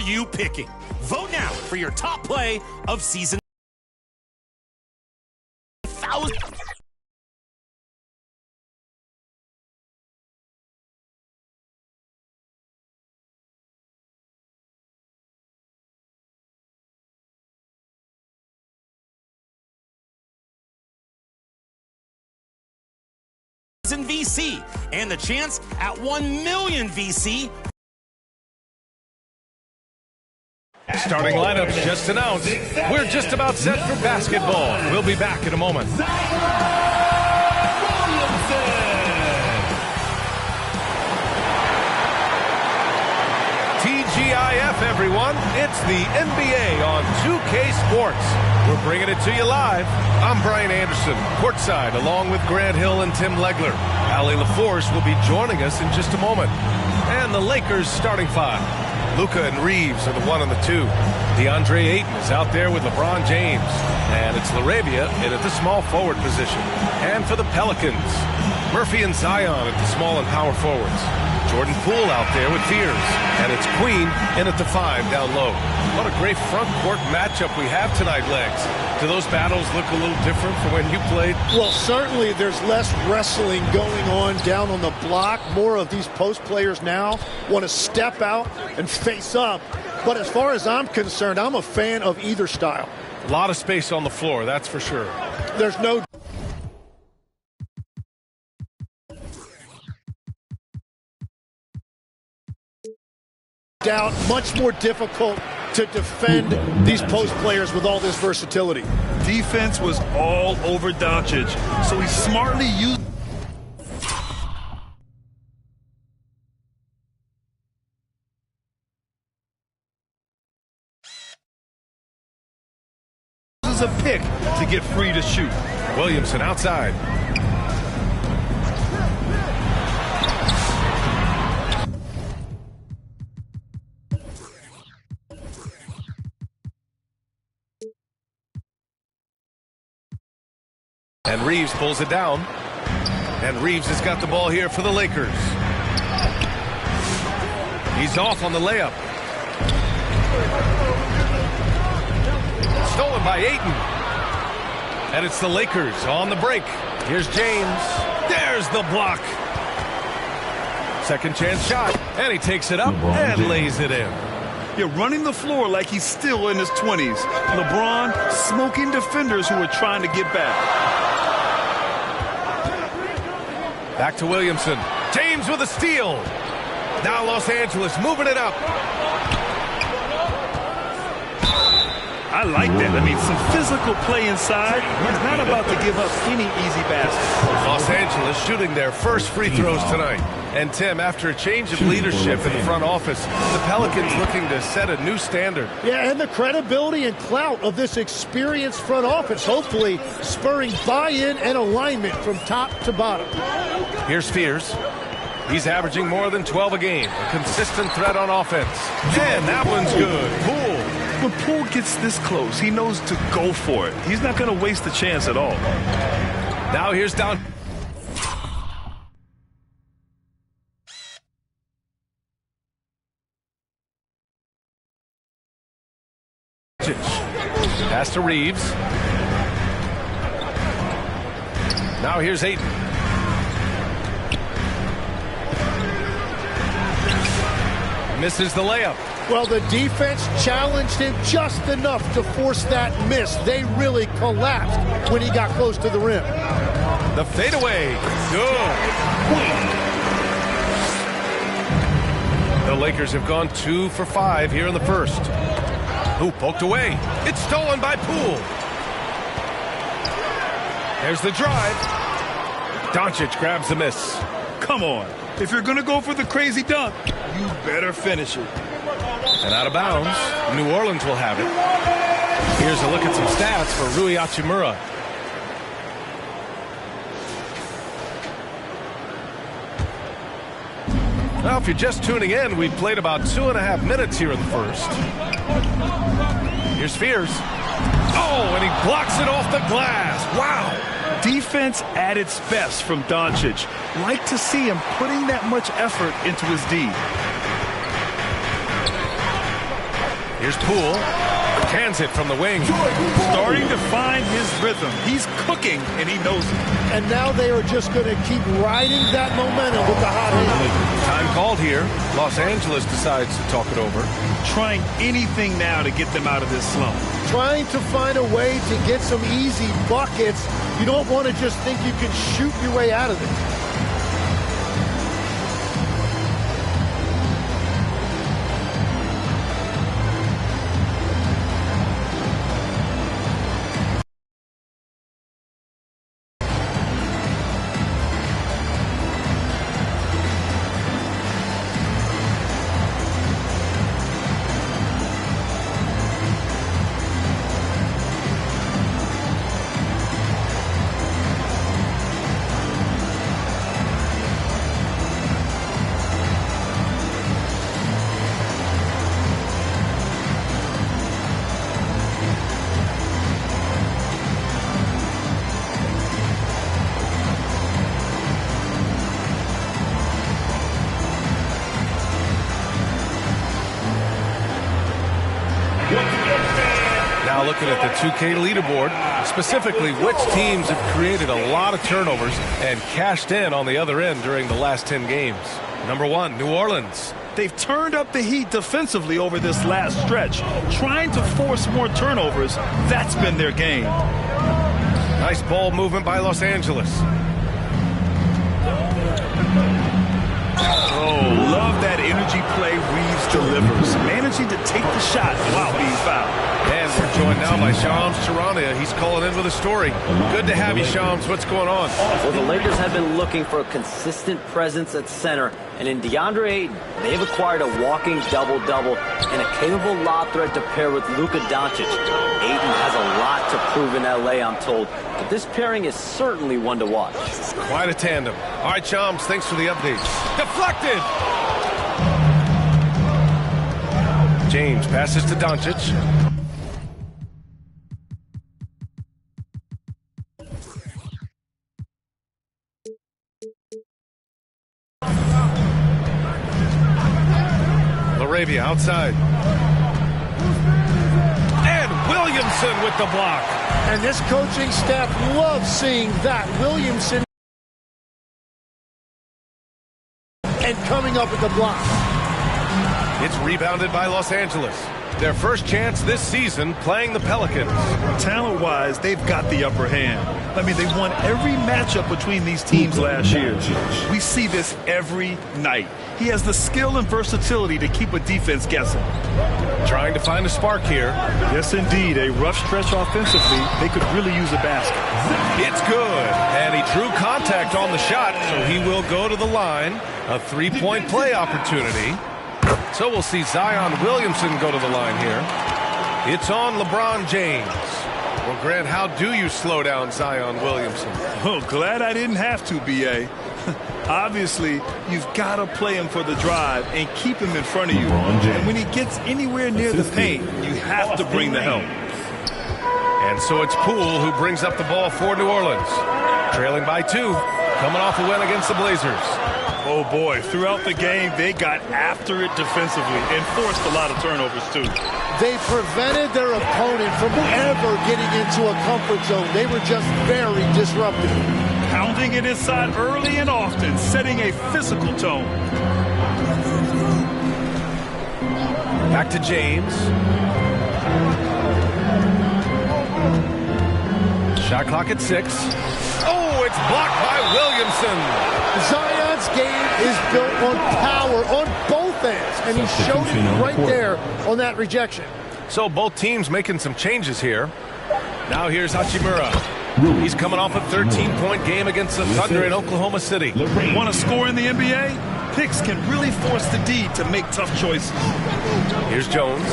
you picking? Vote now for your top play of season. In VC and the chance at 1 million VC. Starting lineups just announced. We're just about set for basketball. We'll be back in a moment. TGIF, everyone. It's the NBA on 2K Sports. We're bringing it to you live. I'm Brian Anderson, courtside, along with Grant Hill and Tim Legler. Allie LaForce will be joining us in just a moment. And the Lakers starting five. Luka and Reeves are the 1 and the 2. DeAndre Ayton is out there with LeBron James. And it's LaRavia in at the small forward position. And for the Pelicans, Murphy and Zion at the small and power forwards. Jordan Poole out there with Fears. And it's Queen in at the 5 down low. What a great front court matchup we have tonight, Legs. Do those battles look a little different from when you played? Well, certainly there's less wrestling going on down on the block. More of these post players now want to step out and face up. But as far as I'm concerned, I'm a fan of either style. A lot of space on the floor, that's for sure. There's no doubt, much more difficult to defend these post players with all this versatility. Defense was all over Doncic, so he smartly used a pick to get free to shoot. Williamson outside. And Reeves pulls it down. And Reeves has got the ball here for the Lakers. He's off on the layup. Stolen by Ayton. And it's the Lakers on the break. Here's James. There's the block. Second chance shot. And he takes it up and lays it in. You're running the floor like he's still in his 20s. LeBron smoking defenders who are trying to get back. Back to Williamson. James with a steal. Now Los Angeles moving it up. I like that. I mean, some physical play inside. He's not about to give up any easy baskets. Los Angeles shooting their first free throws tonight. And Tim, after a change of leadership in the front office, the Pelicans looking to set a new standard. Yeah, and the credibility and clout of this experienced front office, hopefully spurring buy-in and alignment from top to bottom. Here's Fears. He's averaging more than 12 a game. A consistent threat on offense. And that one's good. Poole. When Poole gets this close, he knows to go for it. He's not going to waste a chance at all. Now here's down. Pass to Reeves. Now here's Ayton. Misses the layup. Well, the defense challenged him just enough to force that miss. They really collapsed when he got close to the rim. The fadeaway. Good. The Lakers have gone 2 for 5 here in the first. Who poked away? It's stolen by Poole. There's the drive. Doncic grabs the miss. Come on. If you're going to go for the crazy dunk, you better finish it. And out of bounds, New Orleans will have it. Here's a look at some stats for Rui Hachimura. Now, if you're just tuning in, we've played about 2.5 minutes here in the first. Here's Fears. Oh, and he blocks it off the glass. Wow. Defense at its best from Doncic. Like to see him putting that much effort into his D. Here's Poole. Cans it from the wing. Starting to find his rhythm. He's cooking, and he knows it. And now they are just going to keep riding that momentum with the hot hand. Time called here. Los Angeles decides to talk it over. Trying anything now to get them out of this slump. Trying to find a way to get some easy buckets. You don't want to just think you can shoot your way out of this. Now looking at the 2K leaderboard, specifically which teams have created a lot of turnovers and cashed in on the other end during the last 10 games. Number 1, New Orleans. They've turned up the heat defensively over this last stretch, trying to force more turnovers. That's been their game. Nice ball movement by Los Angeles. Oh, love that energy play Reeves delivers, managing to take the shot without being fouled. And we're joined now by Shams Charania. He's calling in with a story. Good to have you, Shams. What's going on? Well, the Lakers have been looking for a consistent presence at center, and in DeAndre Ayton, they've acquired a walking double-double and a capable lob threat to pair with Luka Doncic. Ayton has a lot to prove in L.A., I'm told, but this pairing is certainly one to watch. Quite a tandem. All right, Shams, thanks for the updates. Deflected! James passes to Doncic. Arabia outside. And Williamson with the block. And this coaching staff loves seeing that. Williamson and coming up with the block. It's rebounded by Los Angeles. Their first chance this season playing the Pelicans. Talent-wise, they've got the upper hand. I mean, they won every matchup between these teams last year. We see this every night. He has the skill and versatility to keep a defense guessing. Trying to find a spark here. Yes, indeed. A rough stretch offensively. They could really use a basket. It's good. And he drew contact on the shot, so he will go to the line. A three-point play opportunity. So we'll see Zion Williamson go to the line here. It's on LeBron James. Well, Grant, how do you slow down Zion Williamson? Oh, glad I didn't have to, B.A. Obviously, you've got to play him for the drive and keep him in front of you. And when he gets anywhere near the paint, you have to bring the help. And so it's Poole who brings up the ball for New Orleans. Trailing by 2, coming off a win against the Blazers. Oh, boy, throughout the game, they got after it defensively and forced a lot of turnovers, too. They prevented their opponent from ever getting into a comfort zone. They were just very disruptive. Pounding it inside early and often, setting a physical tone. Back to James. Shot clock at 6. Oh, it's blocked by Williamson. Zion's game is built on power on both ends, and he showed it right there on that rejection. So both teams making some changes here. Now here's Hachimura. He's coming off a 13-point game against the Thunder in Oklahoma City. Want to score in the NBA? Picks can really force the D to make tough choices. Here's Jones.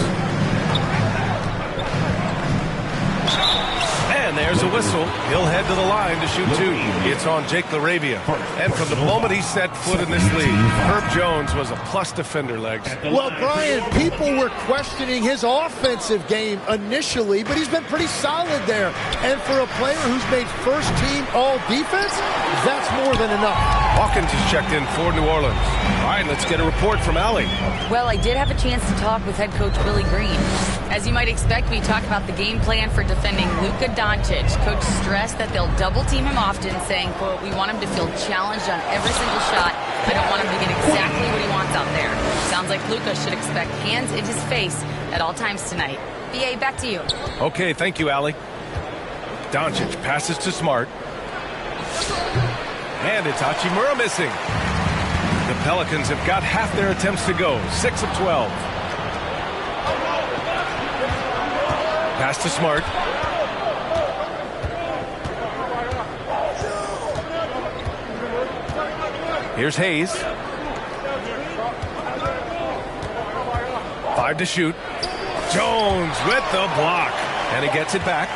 And there's a whistle. He'll head to the line to shoot 2. It's on Jake LaRavia. And from the moment he set foot in this league, Herb Jones was a plus defender, Legs. Well, Brian, people were questioning his offensive game initially, but he's been pretty solid there. And for a player who's made first-team all-defense, that's more than enough. Hawkins is checked in for New Orleans. All right, let's get a report from Allie. Well, I did have a chance to talk with head coach Willie Green. As you might expect, we talked about the game plan for defending Luka Doncic. Coach stressed that they'll double team him often, saying, quote, "We want him to feel challenged on every single shot. I don't want him to get exactly what he wants out there." Sounds like Luka should expect hands in his face at all times tonight. BA, back to you. Okay, thank you, Allie. Doncic passes to Smart. And it's Hachimura missing. The Pelicans have got half their attempts to go. 6 of 12. Pass to Smart. Here's Hayes. 5 to shoot. Jones with the block. And he gets it back.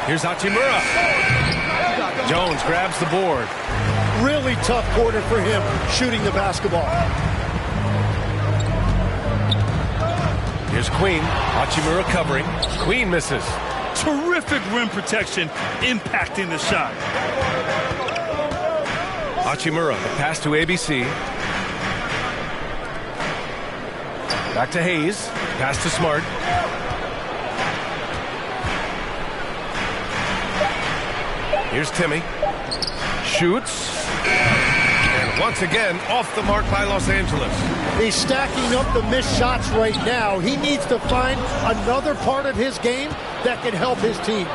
Here's Hachimura. Jones grabs the board. Really tough quarter for him shooting the basketball. Here's Queen. Hachimura covering. Queen misses. Terrific rim protection impacting the shot. Hachimura, the pass to ABC. Back to Hayes. Pass to Smart. Here's Timmy. Shoots. And once again, off the mark by Los Angeles. He's stacking up the missed shots right now. He needs to find another part of his game that can help his team.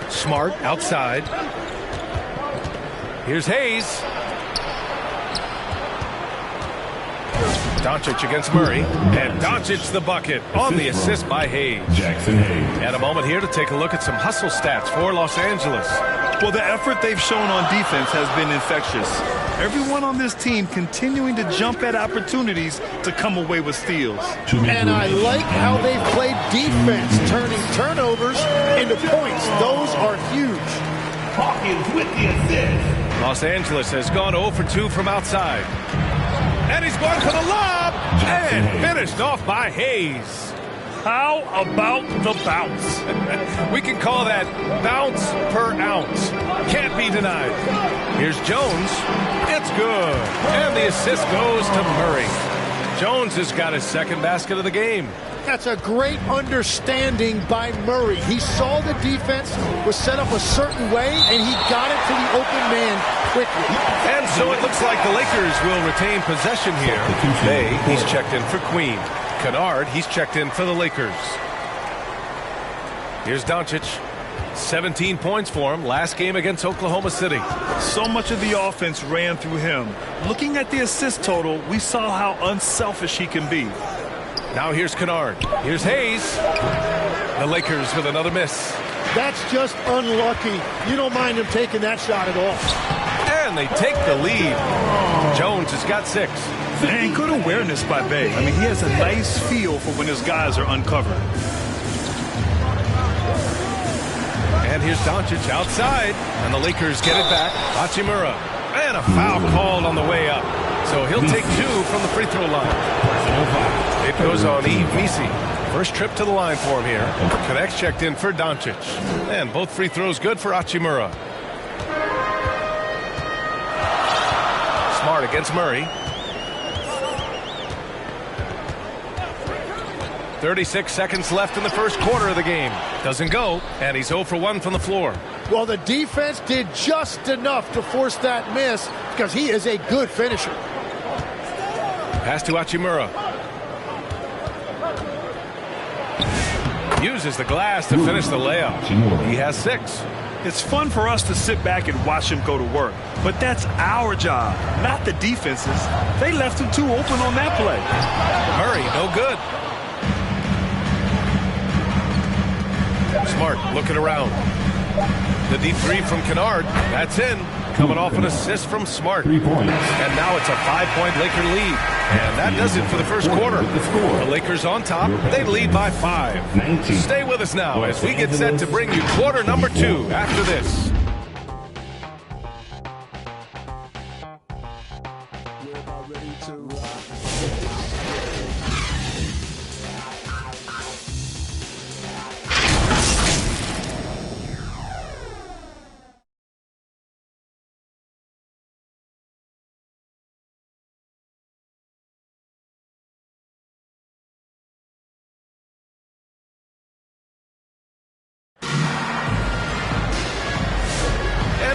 Smart outside. Here's Hayes. Doncic against Murray. And Doncic the bucket on the assist by Hayes. Jackson Hayes. And a moment here to take a look at some hustle stats for Los Angeles. Well, the effort they've shown on defense has been infectious. Everyone on this team continuing to jump at opportunities to come away with steals. And I like how they've played defense, turning turnovers into points. Those are huge. Hawkins with the assist. Los Angeles has gone 0 for 2 from outside. And he's going for the lob. And finished off by Hayes. How about the bounce? We can call that bounce per ounce. Can't be denied. Here's Jones. It's good. And the assist goes to Murray. Jones has got his second basket of the game. That's a great understanding by Murray. He saw the defense was set up a certain way, and he got it to the open man quickly. And so it looks like the Lakers will retain possession here. Bay, he's checked in for Queen. Kennard, he's checked in for the Lakers. Here's Doncic. 17 points for him last game against Oklahoma City. So much of the offense ran through him. Looking at the assist total, we saw how unselfish he can be. Now here's Kennard. Here's Hayes. The Lakers with another miss. That's just unlucky. You don't mind him taking that shot at all. And they take the lead. Jones has got 6. And good awareness by Bay. I mean, he has a nice feel for when his guys are uncovered. And here's Doncic outside. And the Lakers get it back. Hachimura. And a foul called on the way up. So he'll take 2 from the free throw line. It goes on Yves Missi. First trip to the line for him here. Connects checked in for Doncic. And both free throws good for Hachimura. Smart against Murray. 36 seconds left in the first quarter of the game. Doesn't go, and he's 0 for 1 from the floor. Well, the defense did just enough to force that miss because he is a good finisher. Pass to Hachimura. Uses the glass to finish the layup. He has 6. It's fun for us to sit back and watch him go to work. But that's our job, not the defense's. They left him too open on that play. Murray, no good. Smart looking around. The deep 3 from Kennard. That's in. Coming off an assist from Smart. 3 points. And now it's a 5-point Laker lead. And that does it for the first quarter. The Lakers on top. They lead by 5. Stay with us now as we get set to bring you quarter number 2 after this.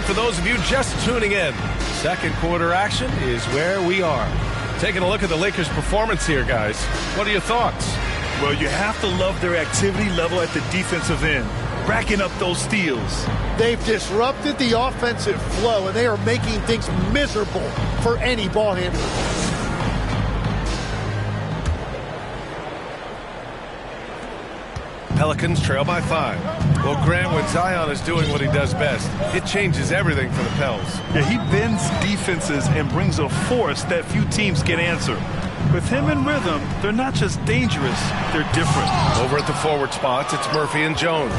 for those of you just tuning in, second quarter action is where we are. Taking a look at the Lakers' performance here, guys. What are your thoughts? Well, you have to love their activity level at the defensive end, racking up those steals. They've disrupted the offensive flow, and they are making things miserable for any ball handler. Pelicans trail by 5. Well, Grant, when Zion is doing what he does best, it changes everything for the Pels. Yeah, he bends defenses and brings a force that few teams can answer. With him in rhythm, they're not just dangerous, they're different. Over at the forward spots, it's Murphy and Jones.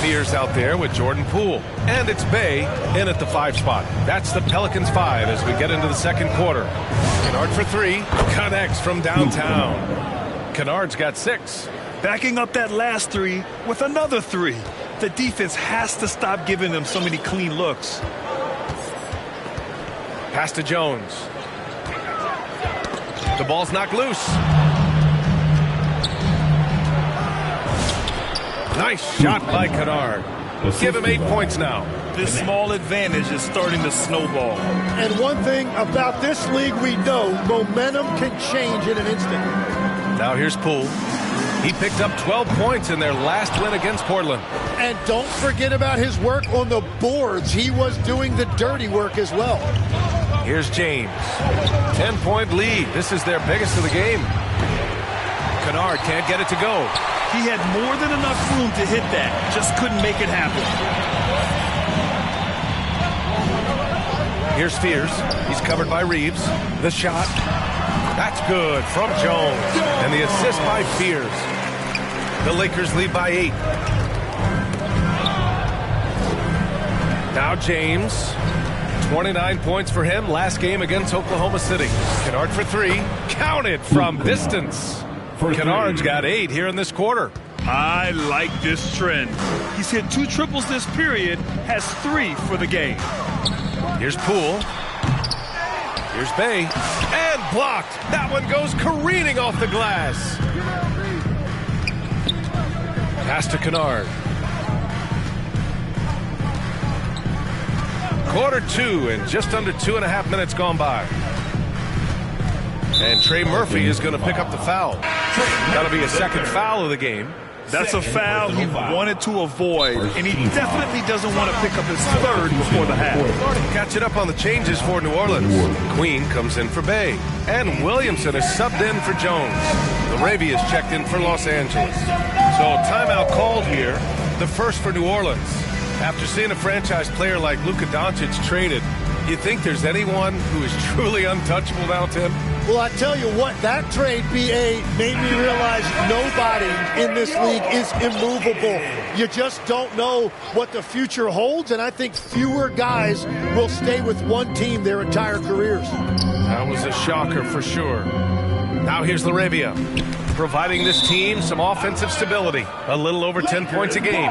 Fears out there with Jordan Poole. And it's Bay in at the 5 spot. That's the Pelicans 5 as we get into the second quarter. Kennard for 3. Connects from downtown. Kennard's got 6. Backing up that last 3 with another 3. The defense has to stop giving them so many clean looks. Pass to Jones. The ball's knocked loose. Nice shot by Kennard. Give him 8 points now. This small advantage is starting to snowball. And one thing about this league we know, momentum can change in an instant. Now here's Poole. He picked up 12 points in their last win against Portland. And don't forget about his work on the boards. He was doing the dirty work as well. Here's James. 10-point lead. This is their biggest of the game. Kennard can't get it to go. He had more than enough room to hit that. Just couldn't make it happen. Here's Fears. He's covered by Reeves. The shot. That's good from Jones. And the assist by Fears. The Lakers lead by 8. Now James. 29 points for him last game against Oklahoma City. Kennard for 3. Counted from distance. Kennard's got 8 here in this quarter. I like this trend. He's hit 2 triples this period, has 3 for the game. Here's Poole. Here's Bay. And blocked. That one goes careening off the glass. Pass to Kennard. Quarter 2 and just under 2.5 minutes gone by. And Trey Murphy is going to pick up the foul. That'll be a second foul of the game. That's a foul he wanted to avoid, and he definitely doesn't want to pick up his 3rd before the half. Catching up on the changes for New Orleans. Queen comes in for Bay. And Williamson is subbed in for Jones. LaRavia is checked in for Los Angeles. So timeout called here, the first for New Orleans. After seeing a franchise player like Luka Doncic traded, you think there's anyone who is truly untouchable now, Tim? Well, I tell you what, that trade, B.A., made me realize nobody in this league is immovable. You just don't know what the future holds, and I think fewer guys will stay with one team their entire careers. That was a shocker for sure. Now here's LaRavia, providing this team some offensive stability. A little over 10 points a game.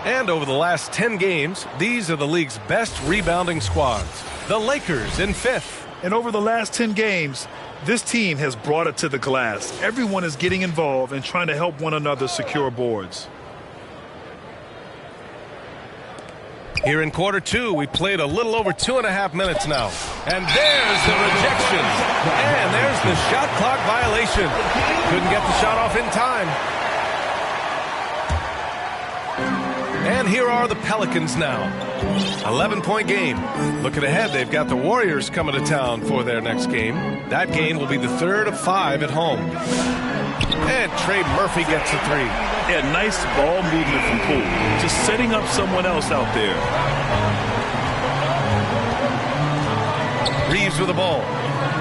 And over the last 10 games, these are the league's best rebounding squads. The Lakers in 5th. And over the last 10 games, this team has brought it to the glass. Everyone is getting involved and trying to help one another secure boards. Here in quarter 2, we played a little over 2.5 minutes now. And there's the rejection. And there's the shot clock violation. Couldn't get the shot off in time. And here are the Pelicans now. 11-point game. Looking ahead, they've got the Warriors coming to town for their next game. That game will be the 3rd of 5 at home. And Trey Murphy gets a 3. Yeah, nice ball movement from Poole. Just setting up someone else out there. Reeves with the ball.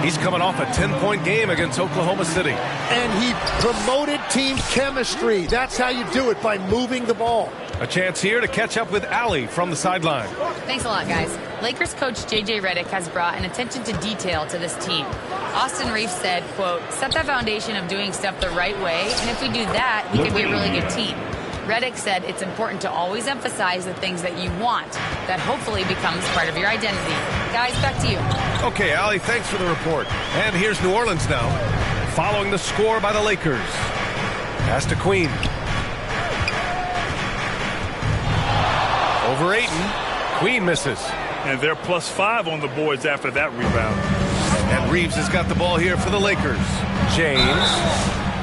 He's coming off a 10-point game against Oklahoma City. And he promoted team chemistry. That's how you do it, by moving the ball. A chance here to catch up with Allie from the sideline. Thanks a lot, guys. Lakers coach J.J. Redick has brought an attention to detail to this team. Austin Reeves said, quote, set the foundation of doing stuff the right way, and if we do that, we can be a really good team. Redick said it's important to always emphasize the things that you want. That hopefully becomes part of your identity. Guys, back to you. Okay, Allie, thanks for the report. And here's New Orleans now, following the score by the Lakers. Pass to Queen. Over Ayton. Queen misses. And they're +5 on the boards after that rebound. And Reeves has got the ball here for the Lakers. James.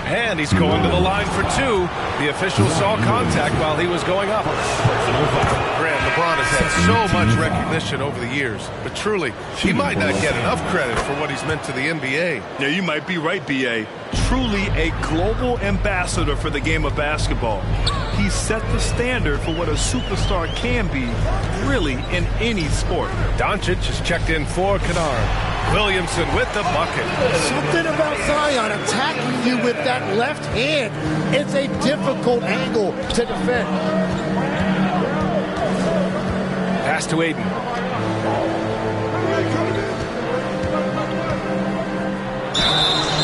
And he's going to the line for two. The official saw contact while he was going up. Grant, LeBron has had so much recognition over the years, but truly, he might not get enough credit for what he's meant to the NBA. Yeah, you might be right, B.A. Truly a global ambassador for the game of basketball. He set the standard for what a superstar can be, really, in any sport. Doncic has checked in for Kennard. Williamson with the bucket. Something about Zion attacking you with that left hand. It's a difficult angle to defend. Pass to Aiden.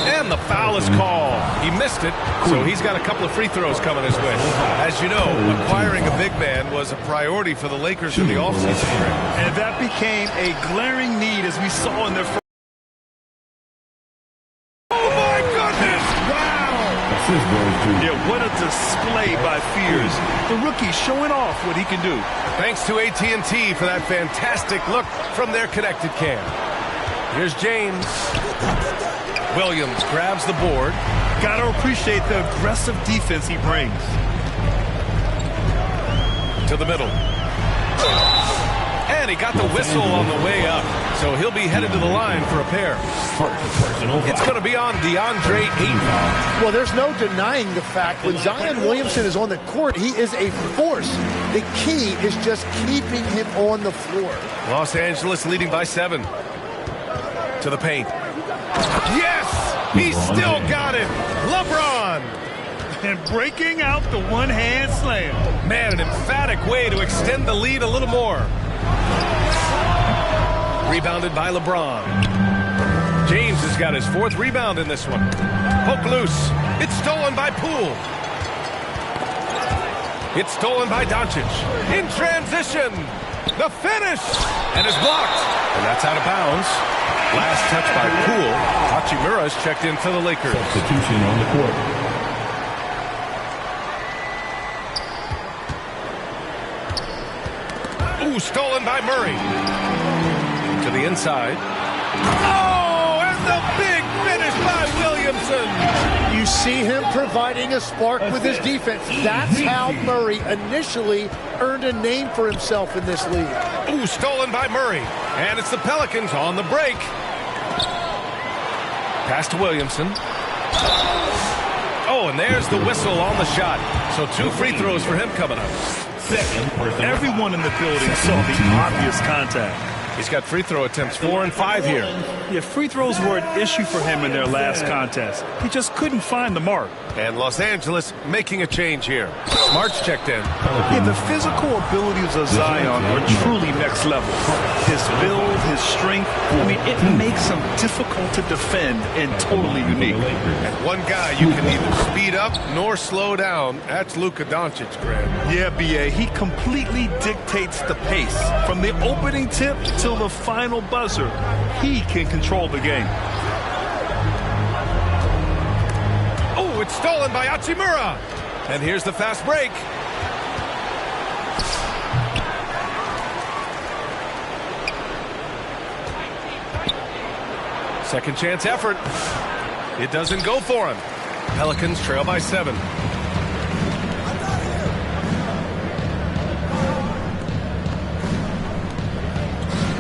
And the foul is called. He missed it, so he's got a couple of free throws coming his way. As you know, acquiring a big man was a priority for the Lakers in the offseason. And that became a glaring need as we saw in their first. Oh, my goodness! Wow! Yeah, what a display by Fears. The rookie showing off what he can do. Thanks to AT&T for that fantastic look from their connected cam. Here's James. Williams grabs the board. Got to appreciate the aggressive defense he brings. To the middle. And he got the whistle on the way up. So he'll be headed to the line for a pair. It's going to be on DeAndre Ayton. Well, there's no denying the fact when Zion Williamson is on the court, he is a force. The key is just keeping him on the floor. Los Angeles leading by 7. To the paint. Yes! He still got it! LeBron! And breaking out the one-hand slam. Man, an emphatic way to extend the lead a little more. Rebounded by LeBron. James has got his 4th rebound in this one. Poke loose. It's stolen by Poole. It's stolen by Doncic. In transition. The finish. And is blocked. And that's out of bounds. Last touch by Poole. Hachimura's checked in for the Lakers. Substitution on the court. Ooh, stolen by Murray. To the inside. Oh, and the big finish by Williamson. You see him providing a spark with his defense. That's how Murray initially earned a name for himself in this league. Ooh, stolen by Murray. And it's the Pelicans on the break. Pass to Williamson. Oh, and there's the whistle on the shot. So 2 free throws for him coming up. Everyone in the building saw the obvious contact. He's got free throw attempts 4 and 5 here. Yeah, free throws were an issue for him in their last contest. He just couldn't find the mark. And Los Angeles making a change here. Smart's checked in. Yeah, the physical abilities of Zion are truly next level. His build, his strength, I mean, it makes him difficult to defend and totally unique. And one guy you can neither speed up nor slow down, that's Luka Doncic, Grant. Yeah, B.A., he completely dictates the pace. From the opening tip till the final buzzer, he can control the game. Oh, it's stolen by Hachimura. And here's the fast break. Second chance effort. It doesn't go for him. Pelicans trail by 7.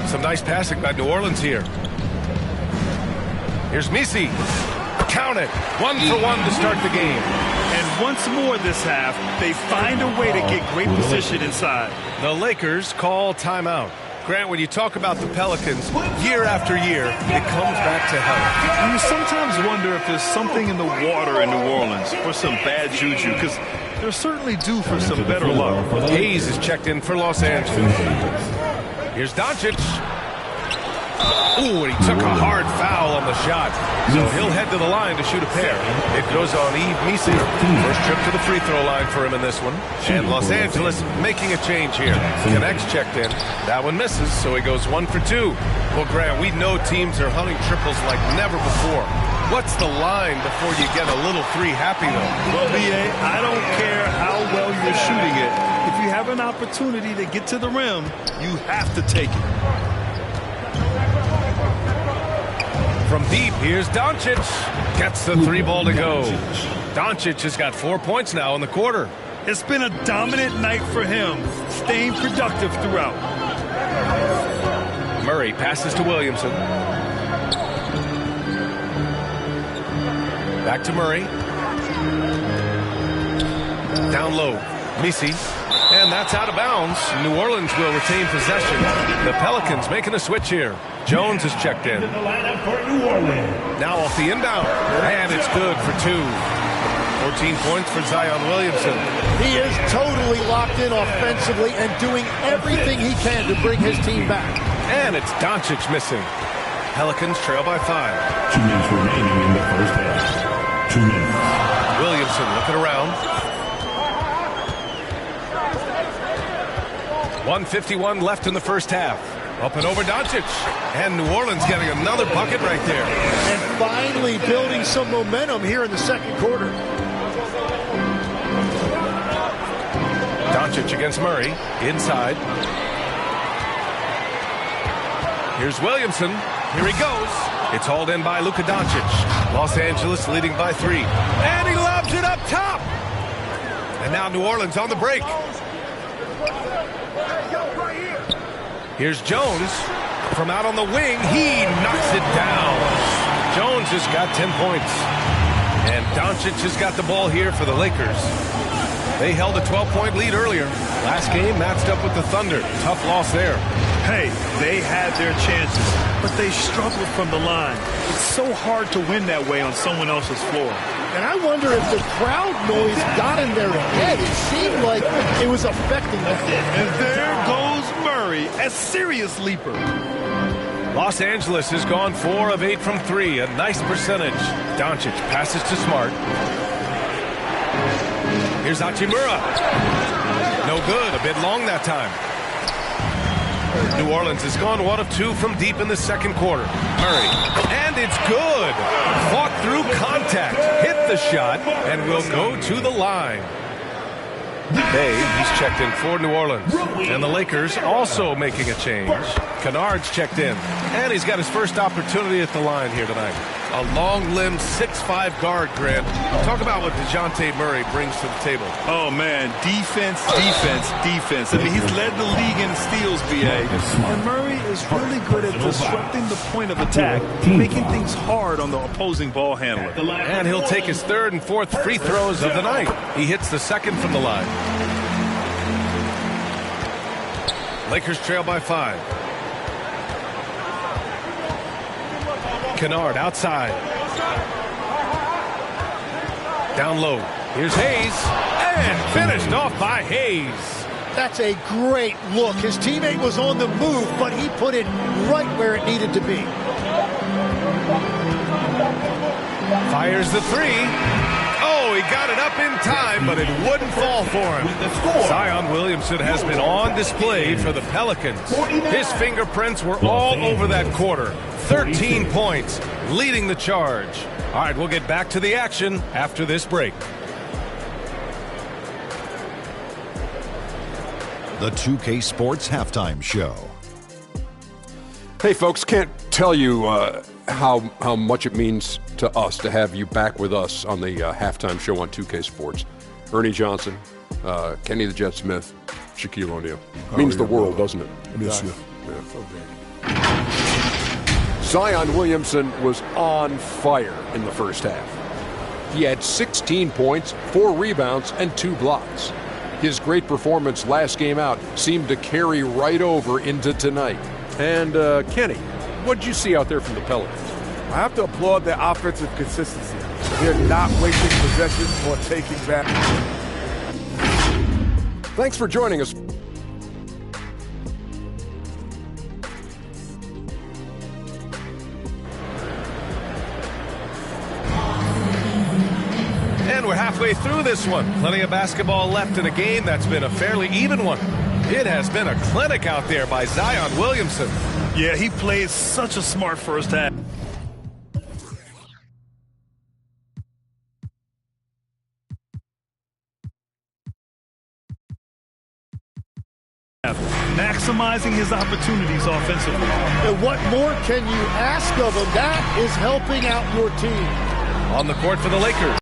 Some nice passing by New Orleans here. Here's Misi. Count it. 1 for 1 to start the game. And once more this half, they find a way to get great position inside. The Lakers call timeout. Grant, when you talk about the Pelicans, year after year, it comes back to health. You sometimes wonder if there's something in the water in New Orleans or some bad juju, because they're certainly due for some better luck. Hayes is checked in for Los Angeles. Here's Doncic. Ooh, and he took a hard foul on the shot. So he'll head to the line to shoot a pair. It goes on Yves Misi. First trip to the free throw line for him in this one. And Los Angeles making a change here. Connects checked in. That one misses, so he goes 1 for 2. Well, Grant, we know teams are hunting triples like never before. What's the line before you get a little three happy, though? Well, B.A., I don't care how well you're shooting it. If you have an opportunity to get to the rim, you have to take it. From deep, here's Doncic. Gets the three ball to go. Doncic has got 4 points now in the quarter. It's been a dominant night for him, staying productive throughout. Murray passes to Williamson. Back to Murray. Down low. Misi. And that's out of bounds. New Orleans will retain possession. The Pelicans making a switch here. Jones is checked in. Now off the inbound. And it's good for two. 14 points for Zion Williamson. He is totally locked in offensively and doing everything he can to bring his team back. And it's Doncic missing. Pelicans trail by 5. 2 minutes remaining in the first half. 2 minutes. Williamson looking around. 1:51 left in the first half. Up and over Doncic. And New Orleans getting another bucket right there. And finally building some momentum here in the second quarter. Doncic against Murray. Inside. Here's Williamson. Here he goes. It's hauled in by Luka Doncic. Los Angeles leading by 3. And he lobs it up top. And now New Orleans on the break. Here's Jones. From out on the wing, he knocks it down. Jones has got 10 points. And Doncic has got the ball here for the Lakers. They held a 12-point lead earlier. Last game matched up with the Thunder. Tough loss there. Hey, they had their chances, but they struggled from the line. It's so hard to win that way on someone else's floor. And I wonder if the crowd noise got in their head. It seemed like it was affecting them. And there goes Murray, a serious leaper. Los Angeles has gone 4 of 8 from 3. A nice percentage. Doncic passes to Smart. Here's Hachimura. No good. A bit long that time. New Orleans has gone 1 of 2 from deep in the second quarter. Murray. And it's good. Fought through contact. Hit the shot and will go to the line. He's checked in for New Orleans. And the Lakers also making a change. Kennard's checked in. And he's got his first opportunity at the line here tonight. A long-limbed 6'5" guard, Grant. Talk about what DeJounte Murray brings to the table. Oh, man. Defense, defense, defense. I mean, he's led the league in steals, B.A. And Murray is really good at disrupting the point of attack, making things hard on the opposing ball handler. And he'll take his third and fourth free throws of the night. He hits the second from the line. Lakers trail by 5. Kennard outside. Down low. Here's Hayes. And finished off by Hayes. That's a great look. His teammate was on the move, but he put it right where it needed to be. Fires the 3. Oh, he got it up in time, but it wouldn't fall for him. Zion Williamson has been on display for the Pelicans. His fingerprints were all over that quarter. 13 points, leading the charge. All right, we'll get back to the action after this break. The 2K Sports Halftime Show. Hey, folks, can't tell you how much it means to us to have you back with us on the halftime show on 2K Sports. Ernie Johnson, Kenny the Jet Smith, Shaquille O'Neal. Means the world, doesn't it? Miss you. Yeah. Zion Williamson was on fire in the first half. He had 16 points, 4 rebounds, and 2 blocks. His great performance last game out seemed to carry right over into tonight. And, Kenny, what did you see out there from the Pelicans? I have to applaud their offensive consistency. They're not wasting possessions or taking back. Thanks for joining us. And we're halfway through this one. Plenty of basketball left in a game that's been a fairly even one. It has been a clinic out there by Zion Williamson. Yeah, he played such a smart first half. maximizing his opportunities offensively. And what more can you ask of him? That is helping out your team. On the court for the Lakers.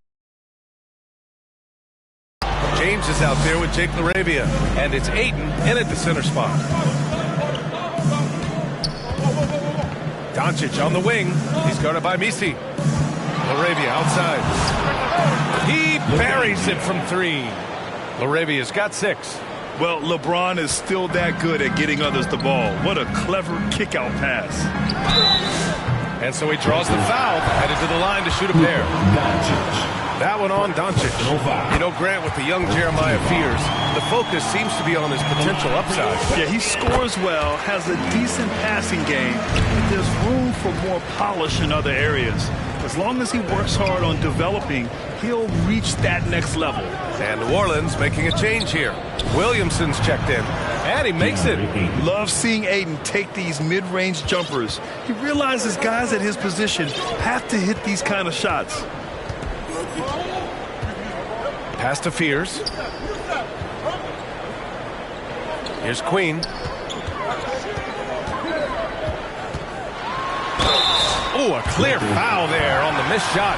James is out there with Jake LaRavia, and it's Ayton in at the center spot. Doncic on the wing. He's guarded by Misi. LaRavia outside. He buries it from 3. LaRavia's got 6. Well, LeBron is still that good at getting others the ball. What a clever kick-out pass. And so he draws the foul, headed to the line to shoot a pair. That one on Doncic. You know, Grant, with the young Jeremiah Fears, the focus seems to be on his potential upside. Yeah, he scores well, has a decent passing game, but there's room for more polish in other areas. As long as he works hard on developing, he'll reach that next level. And New Orleans making a change here. Williamson's checked in, and he makes it. Love seeing Ayton take these mid-range jumpers. He realizes guys at his position have to hit these kind of shots. Pass to Fears. Here's Queen. Oh, a clear foul there on the missed shot.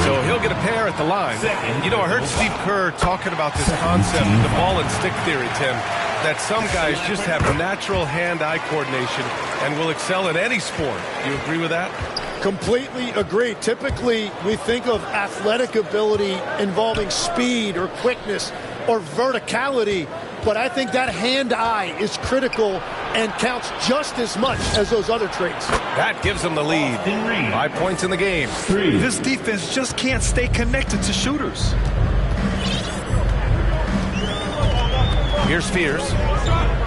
So he'll get a pair at the line. You know, I heard Steve Kerr talking about this concept, the ball and stick theory, Tim, that some guys just have natural hand-eye coordination and will excel in any sport. You agree with that? Completely agree. Typically, we think of athletic ability involving speed or quickness or verticality, but I think that hand-eye is critical and counts just as much as those other traits. That gives them the lead. 5 points in the game. This defense just can't stay connected to shooters. Here's Fears.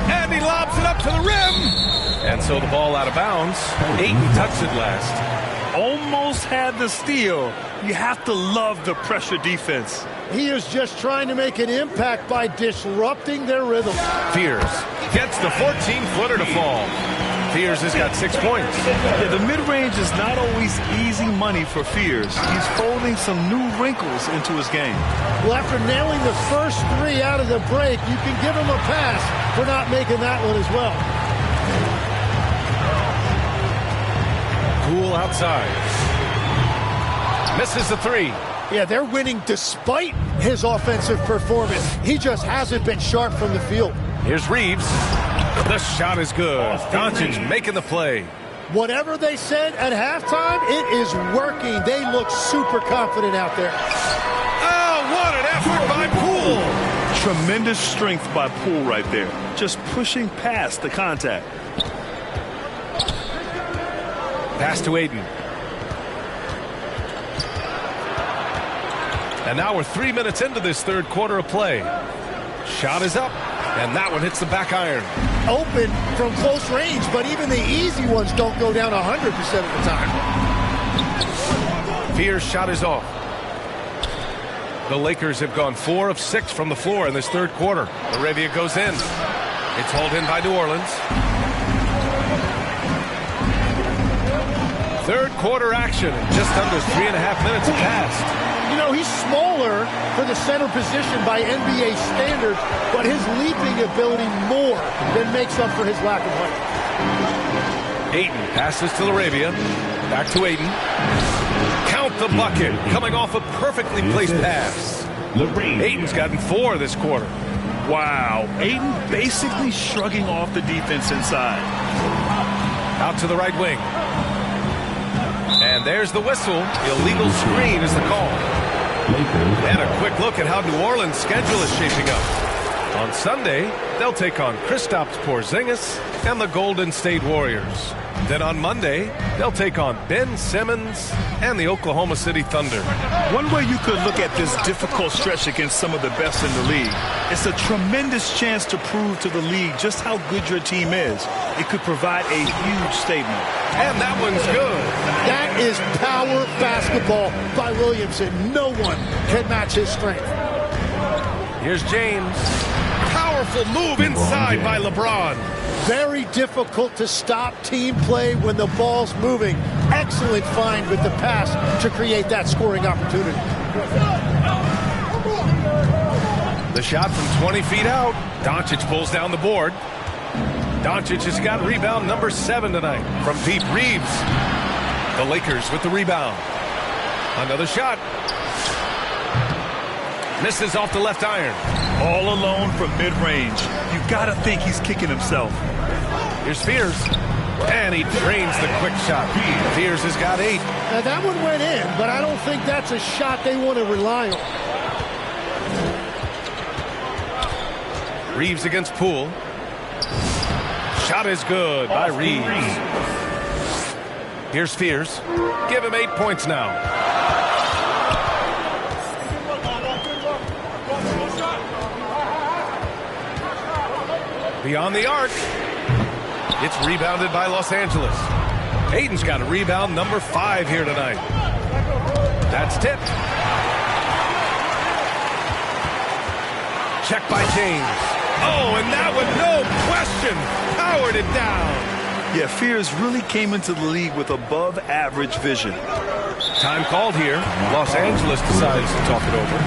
And he lobs it up to the rim. And so the ball out of bounds. Ayton touched it last. Almost had the steal. You have to love the pressure defense. He is just trying to make an impact by disrupting their rhythm. Fears gets the 14-footer to fall. Fears has got 6 points. Yeah, the mid-range is not always easy money for Fears. He's folding some new wrinkles into his game. Well, after nailing the first 3 out of the break, you can give him a pass for not making that one as well. Cool outside. Misses the 3. Yeah, they're winning despite his offensive performance. He just hasn't been sharp from the field. Here's Reeves. The shot is good. Doncic making the play. Whatever they said at halftime, it is working. They look super confident out there. Oh, what an effort by Poole. Tremendous strength by Poole right there. Just pushing past the contact. Pass to Ayton. And now we're 3 minutes into this third quarter of play. Shot is up, and that one hits the back iron. Open from close range, but even the easy ones don't go down 100% of the time. Fears' shot is off. The Lakers have gone 4 of 6 from the floor in this third quarter. LaRavia goes in. It's hauled in by New Orleans. Third quarter action. Just under 3.5 minutes have passed. You know, he's smaller for the center position by NBA standards, but his leaping ability more than makes up for his lack of height. Ayton passes to LaRavia. Back to Ayton. Count the bucket. Coming off a perfectly placed pass. Ayton's gotten 4 this quarter. Wow. Ayton basically shrugging off the defense inside. Out to the right wing. And there's the whistle. Illegal screen is the call. And a quick look at how New Orleans' schedule is shaping up. On Sunday, they'll take on Kristaps Porzingis and the Golden State Warriors. Then on Monday, they'll take on Ben Simmons and the Oklahoma City Thunder. One way you could look at this difficult stretch against some of the best in the league, it's a tremendous chance to prove to the league just how good your team is. It could provide a huge statement. And that one's good. That is power basketball by Williamson. No one can match his strength. Here's James. Powerful move inside by LeBron. Very difficult to stop team play when the ball's moving. Excellent find with the pass to create that scoring opportunity. The shot from 20 feet out. Doncic pulls down the board. Doncic has got rebound number 7 tonight from deep. Reeves. The Lakers with the rebound. Another shot. Misses off the left iron. All alone from mid-range. You got to think he's kicking himself. Here's Spears. And he drains the quick shot. Spears has got 8. Now that one went in, but I don't think that's a shot they want to rely on. Reeves against Poole. Shot is good by Reeves. Here's Spears. Give him 8 points now. Beyond the arc. It's rebounded by Los Angeles. Hayden's got a rebound number 5 here tonight. That's tipped. Check by James. Oh, and that one, no question, powered it down. Yeah, Fears really came into the league with above-average vision. Time called here. Los Angeles decides to talk it over.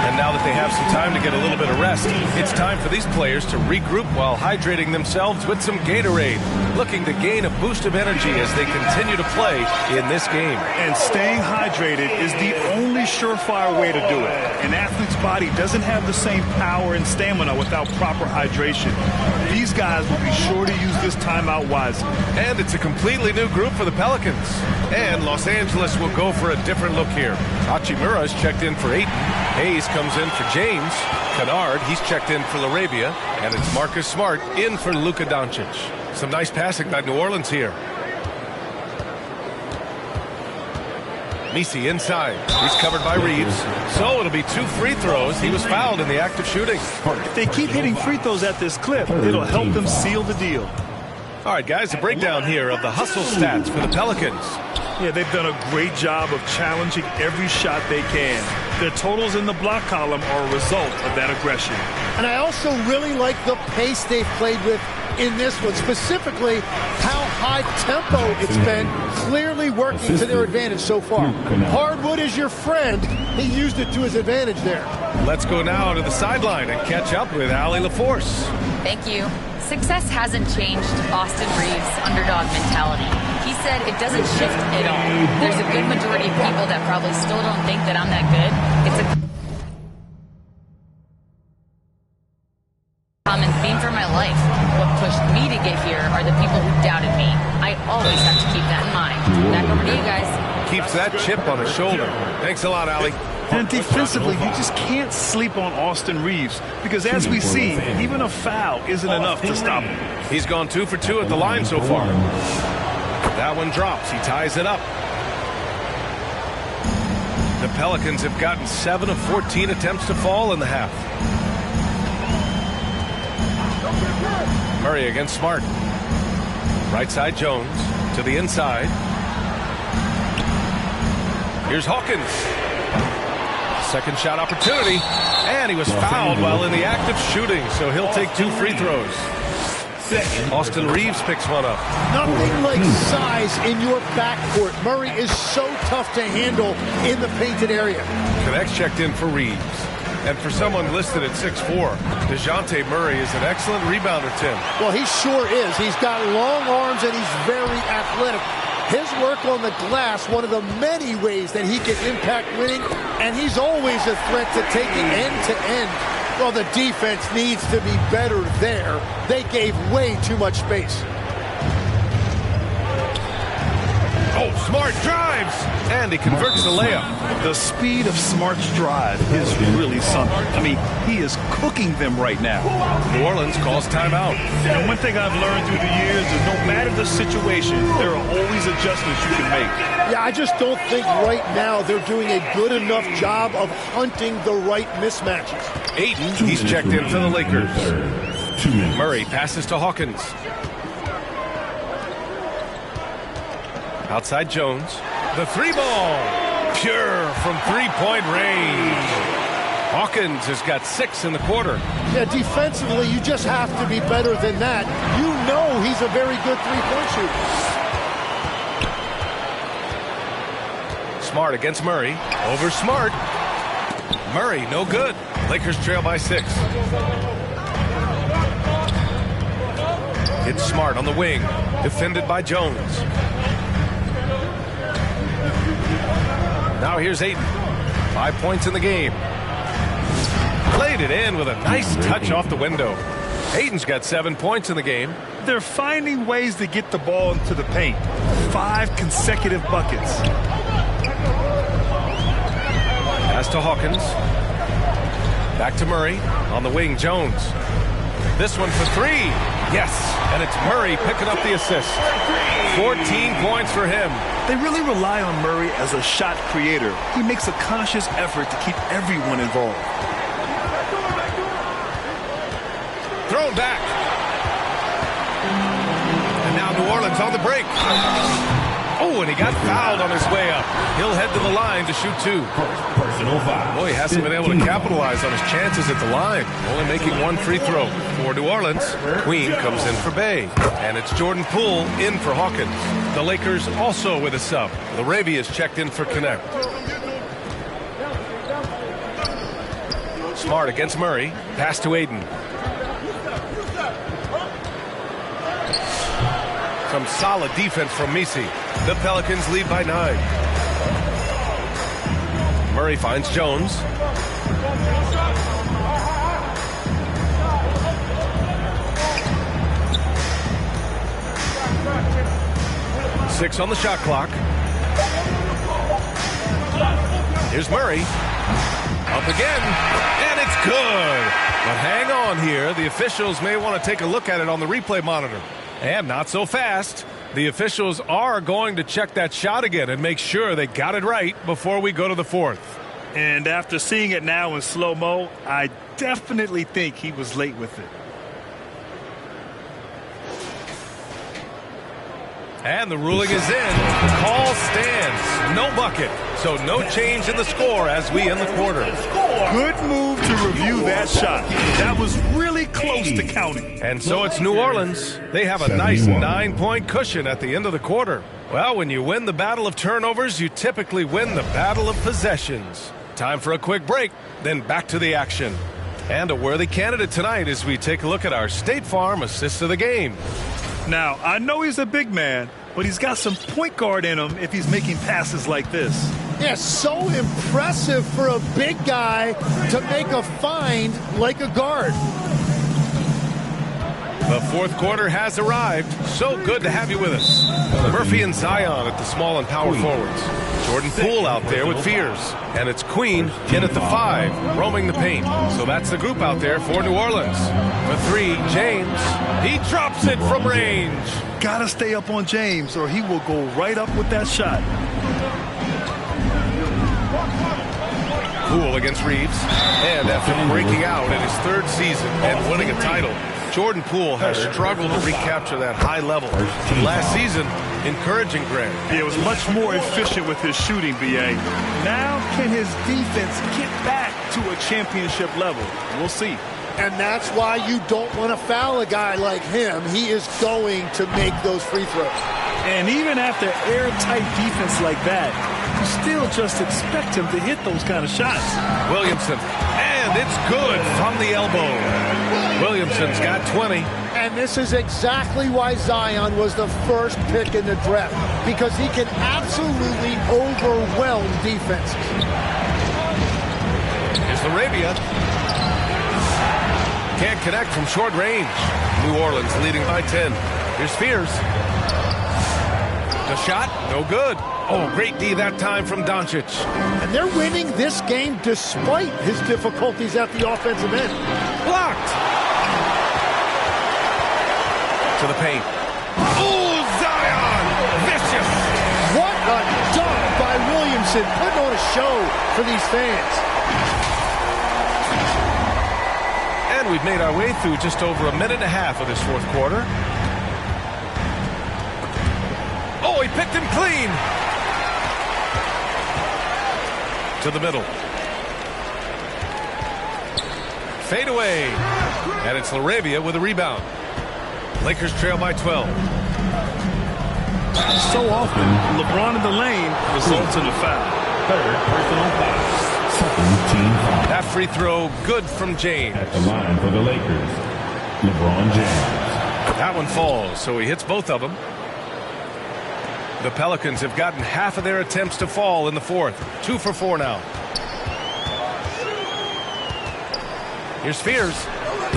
And now that they have some time to get a little bit of rest, it's time for these players to regroup while hydrating themselves with some Gatorade, looking to gain a boost of energy as they continue to play in this game. And staying hydrated is the only surefire way to do it. An athlete's body doesn't have the same power and stamina without proper hydration. These guys will be sure to use this timeout wisely. And it's a completely new group for the Pelicans. And Los Angeles will go for a different look here. Hachimura's checked in for Ayton. Hayes comes in for James. Kennard, he's checked in for LaRabia. And it's Marcus Smart in for Luka Doncic. Some nice passing by New Orleans here. Messi inside. He's covered by Reeves. So it'll be 2 free throws. He was fouled in the act of shooting. If they keep hitting free throws at this clip, it'll help them seal the deal. All right, guys, a breakdown here of the hustle stats for the Pelicans. Yeah, they've done a great job of challenging every shot they can. Their totals in the block column are a result of that aggression. And I also really like the pace they've played with in this one, specifically how high tempo it's been, clearly working to their advantage so far. Hardwood is your friend. He used it to his advantage there. Let's go now to the sideline and catch up with Allie LaForce. Thank you. Success hasn't changed Austin Reeves' underdog mentality. He said it doesn't shift at all. There's a good majority of people that probably still don't think that I'm that good. It's a common theme for my life. What pushed me to get here are the people who doubted me. I always have to keep that in mind. Back over to you guys. Keeps that chip on his shoulder. Thanks a lot, Allie. And defensively, you just can't sleep on Austin Reeves because, as we see, even a foul isn't enough to stop him. He's gone 2 for 2 at the line so far. That one drops. He ties it up. The Pelicans have gotten 7 of 14 attempts to fall in the half. Murray against Smart. Right side Jones to the inside. Here's Hawkins. Second shot opportunity. And he was fouled while in the act of shooting, so he'll take 2 free throws. Austin Reeves picks one up. Nothing like size in your backcourt. Murray is so tough to handle in the painted area. Connects checked in for Reeves. And for someone listed at 6'4", DeJounte Murray is an excellent rebounder, Tim. Well, he sure is. He's got long arms and he's very athletic. His work on the glass, one of the many ways that he can impact winning, and he's always a threat to taking end to end. Well, the defense needs to be better there. They gave way too much space. Oh, Smart drives, and he converts the layup. The speed of Smart's drive is really something. I mean, he is cooking them right now. New Orleans calls timeout. And one thing I've learned through the years is no matter the situation, there are always adjustments you can make. Yeah, I just don't think right now they're doing a good enough job of hunting the right mismatches. Ayton, he's checked in for the Lakers. Murray passes to Hawkins. Outside Jones. The 3-ball. Pure from three-point range. Hawkins has got 6 in the quarter. Yeah, defensively, you just have to be better than that. You know he's a very good three-point shooter. Smart against Murray. Over Smart. Murray, no good. Lakers trail by 6. It's Smart on the wing, defended by Jones. Now here's Ayton. 5 points in the game. Played it in with a nice touch off the window. Ayton's got 7 points in the game. They're finding ways to get the ball into the paint. 5 consecutive buckets. Pass to Hawkins. Back to Murray. On the wing, Jones. This one for 3. Yes, and it's Murray picking up the assist. 14 points for him. They really rely on Murray as a shot creator. He makes a conscious effort to keep everyone involved. Thrown back. And now New Orleans on the break. Oh, and he got fouled on his way up. He'll head to the line to shoot 2. Personal foul. Boy, he hasn't been able to capitalize on his chances at the line. Only making 1 free throw for New Orleans. Queen comes in for Bay. And it's Jordan Poole in for Hawkins. The Lakers also with a sub. LaRavia is checked in for Connect. Smart against Murray. Pass to Ayton. Some solid defense from Misi. The Pelicans lead by 9. Murray finds Jones. Six on the shot clock. Here's Murray. Up again. And it's good. But hang on here. The officials may want to take a look at it on the replay monitor. And not so fast. The officials are going to check that shot again and make sure they got it right before we go to the 4th. And after seeing it now in slow-mo, I definitely think he was late with it. And the ruling is in. Call stands. No bucket. So no change in the score as we end the quarter. Good move to review that shot. That was really close to counting. And so it's New Orleans. They have a nice 9-point cushion at the end of the quarter. Well, when you win the battle of turnovers, you typically win the battle of possessions. Time for a quick break, then back to the action. And a worthy candidate tonight as we take a look at our State Farm assist of the game. Now, I know he's a big man, but he's got some point guard in him if he's making passes like this. Yeah, so impressive for a big guy to make a find like a guard. The 4th quarter has arrived. So good to have you with us. Murphy and Zion at the small and power forwards. Jordan Poole out there with Fears. And it's Queen in at the 5, roaming the paint. So that's the group out there for New Orleans. For 3, James. He drops it from range. Gotta stay up on James or he will go right up with that shot. Poole against Reeves. And after breaking out in his 3rd season and winning a title, Jordan Poole has struggled to recapture that high level. Last season, encouraging Greg. He was much more efficient with his shooting, BA. Now, can his defense get back to a championship level? We'll see. And that's why you don't want to foul a guy like him. He is going to make those free throws. And even after airtight defense like that, you still just expect him to hit those kind of shots. Williamson, and it's good from the elbow. Williamson's got 20. And this is exactly why Zion was the first pick in the draft, because he can absolutely overwhelm defenses. Here's LaRavia. Can't connect from short range. New Orleans leading by 10. Here's Fears. The shot, no good. Oh, great D that time from Doncic. And they're winning this game despite his difficulties at the offensive end. Blocked. To the paint. Oh, Zion! Vicious! What a dunk by Williamson, putting on a show for these fans. And we've made our way through just over a minute and a half of this 4th quarter. Oh, he picked him clean. To the middle. Fade away. And it's LaRavia with a rebound. Lakers trail by 12. So often, LeBron in the lane results in a foul. 3rd personal foul. 2nd team foul. That free throw good from James. At the line for the Lakers, LeBron James. That one falls, so he hits both of them. The Pelicans have gotten half of their attempts to fall in the fourth. 2 for 4 now. Here's Spears.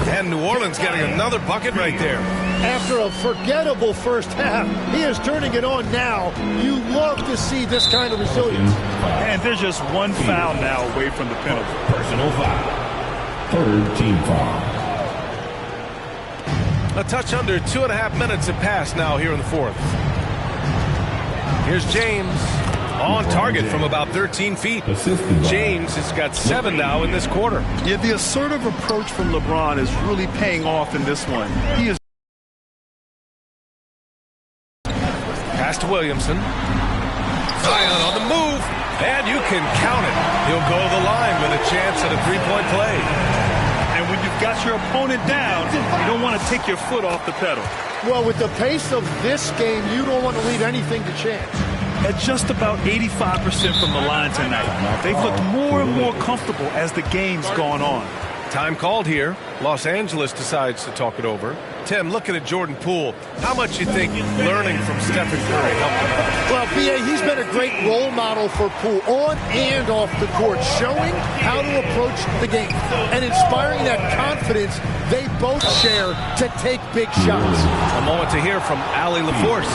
And New Orleans getting another bucket right there. After a forgettable first half, he is turning it on now. You love to see this kind of resilience. And there's just one foul now away from the penalty. Personal foul. Third team foul. A touch under 2.5 minutes have passed now here in the fourth. Here's James on target from about 13 feet. James has got 7 now in this quarter. Yeah, the assertive approach from LeBron is really paying off in this one. He is. Pass to Williamson. Zion on the move, and you can count it. He'll go to the line with a chance at a three-point play. And when you've got your opponent down, you don't want to take your foot off the pedal. Well, with the pace of this game, you don't want to leave anything to chance. At just about 85% from the line tonight. They've looked more and more comfortable as the game's gone on. Time called here. Los Angeles decides to talk it over. Tim, looking at Jordan Poole, how much you think learning from Stephen Curry helped him out? Well, B.A., he's been a great role model for Poole on and off the court, showing how to approach the game and inspiring that confidence they both share to take big shots. A moment to hear from Allie LaForce.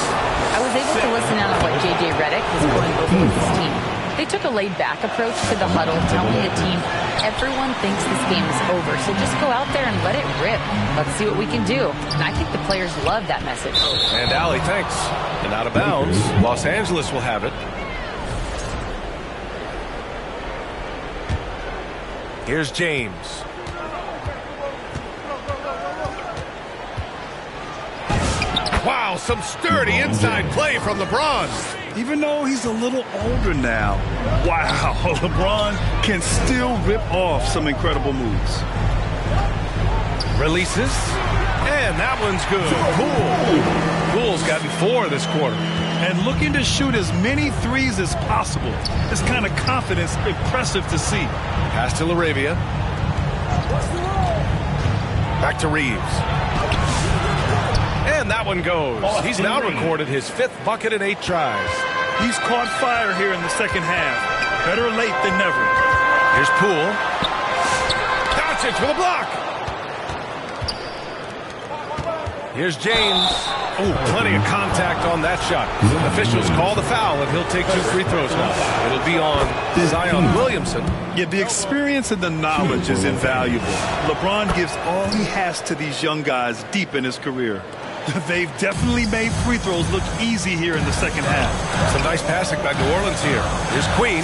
I was able to listen out on what J.J. Redick was going over with his team. They took a laid-back approach to the huddle, telling the team, everyone thinks this game is over, so just go out there and let it rip. Let's see what we can do. And I think the players love that message. And Allie, thanks. And out of bounds, Los Angeles will have it. Here's James. Wow, some sturdy inside play from LeBron. Even though he's a little older now, wow, LeBron can still rip off some incredible moves. Releases, and that one's good. Poole's gotten 4 this quarter. And looking to shoot as many threes as possible. This kind of confidence, impressive to see. Pass to LaRavia. Back to Reeves. And that one goes. He's now recorded his 5th bucket in 8 tries. He's caught fire here in the second half. Better late than never. Here's Poole. Doncic with a block. Here's James. Oh, plenty of contact on that shot. Officials call the foul, and he'll take 2 free throws now. It'll be on Zion Williamson. Yeah, the experience and the knowledge is invaluable. LeBron gives all he has to these young guys deep in his career. They've definitely made free throws look easy here in the second half. Some nice passing by New Orleans here. Here's Queen.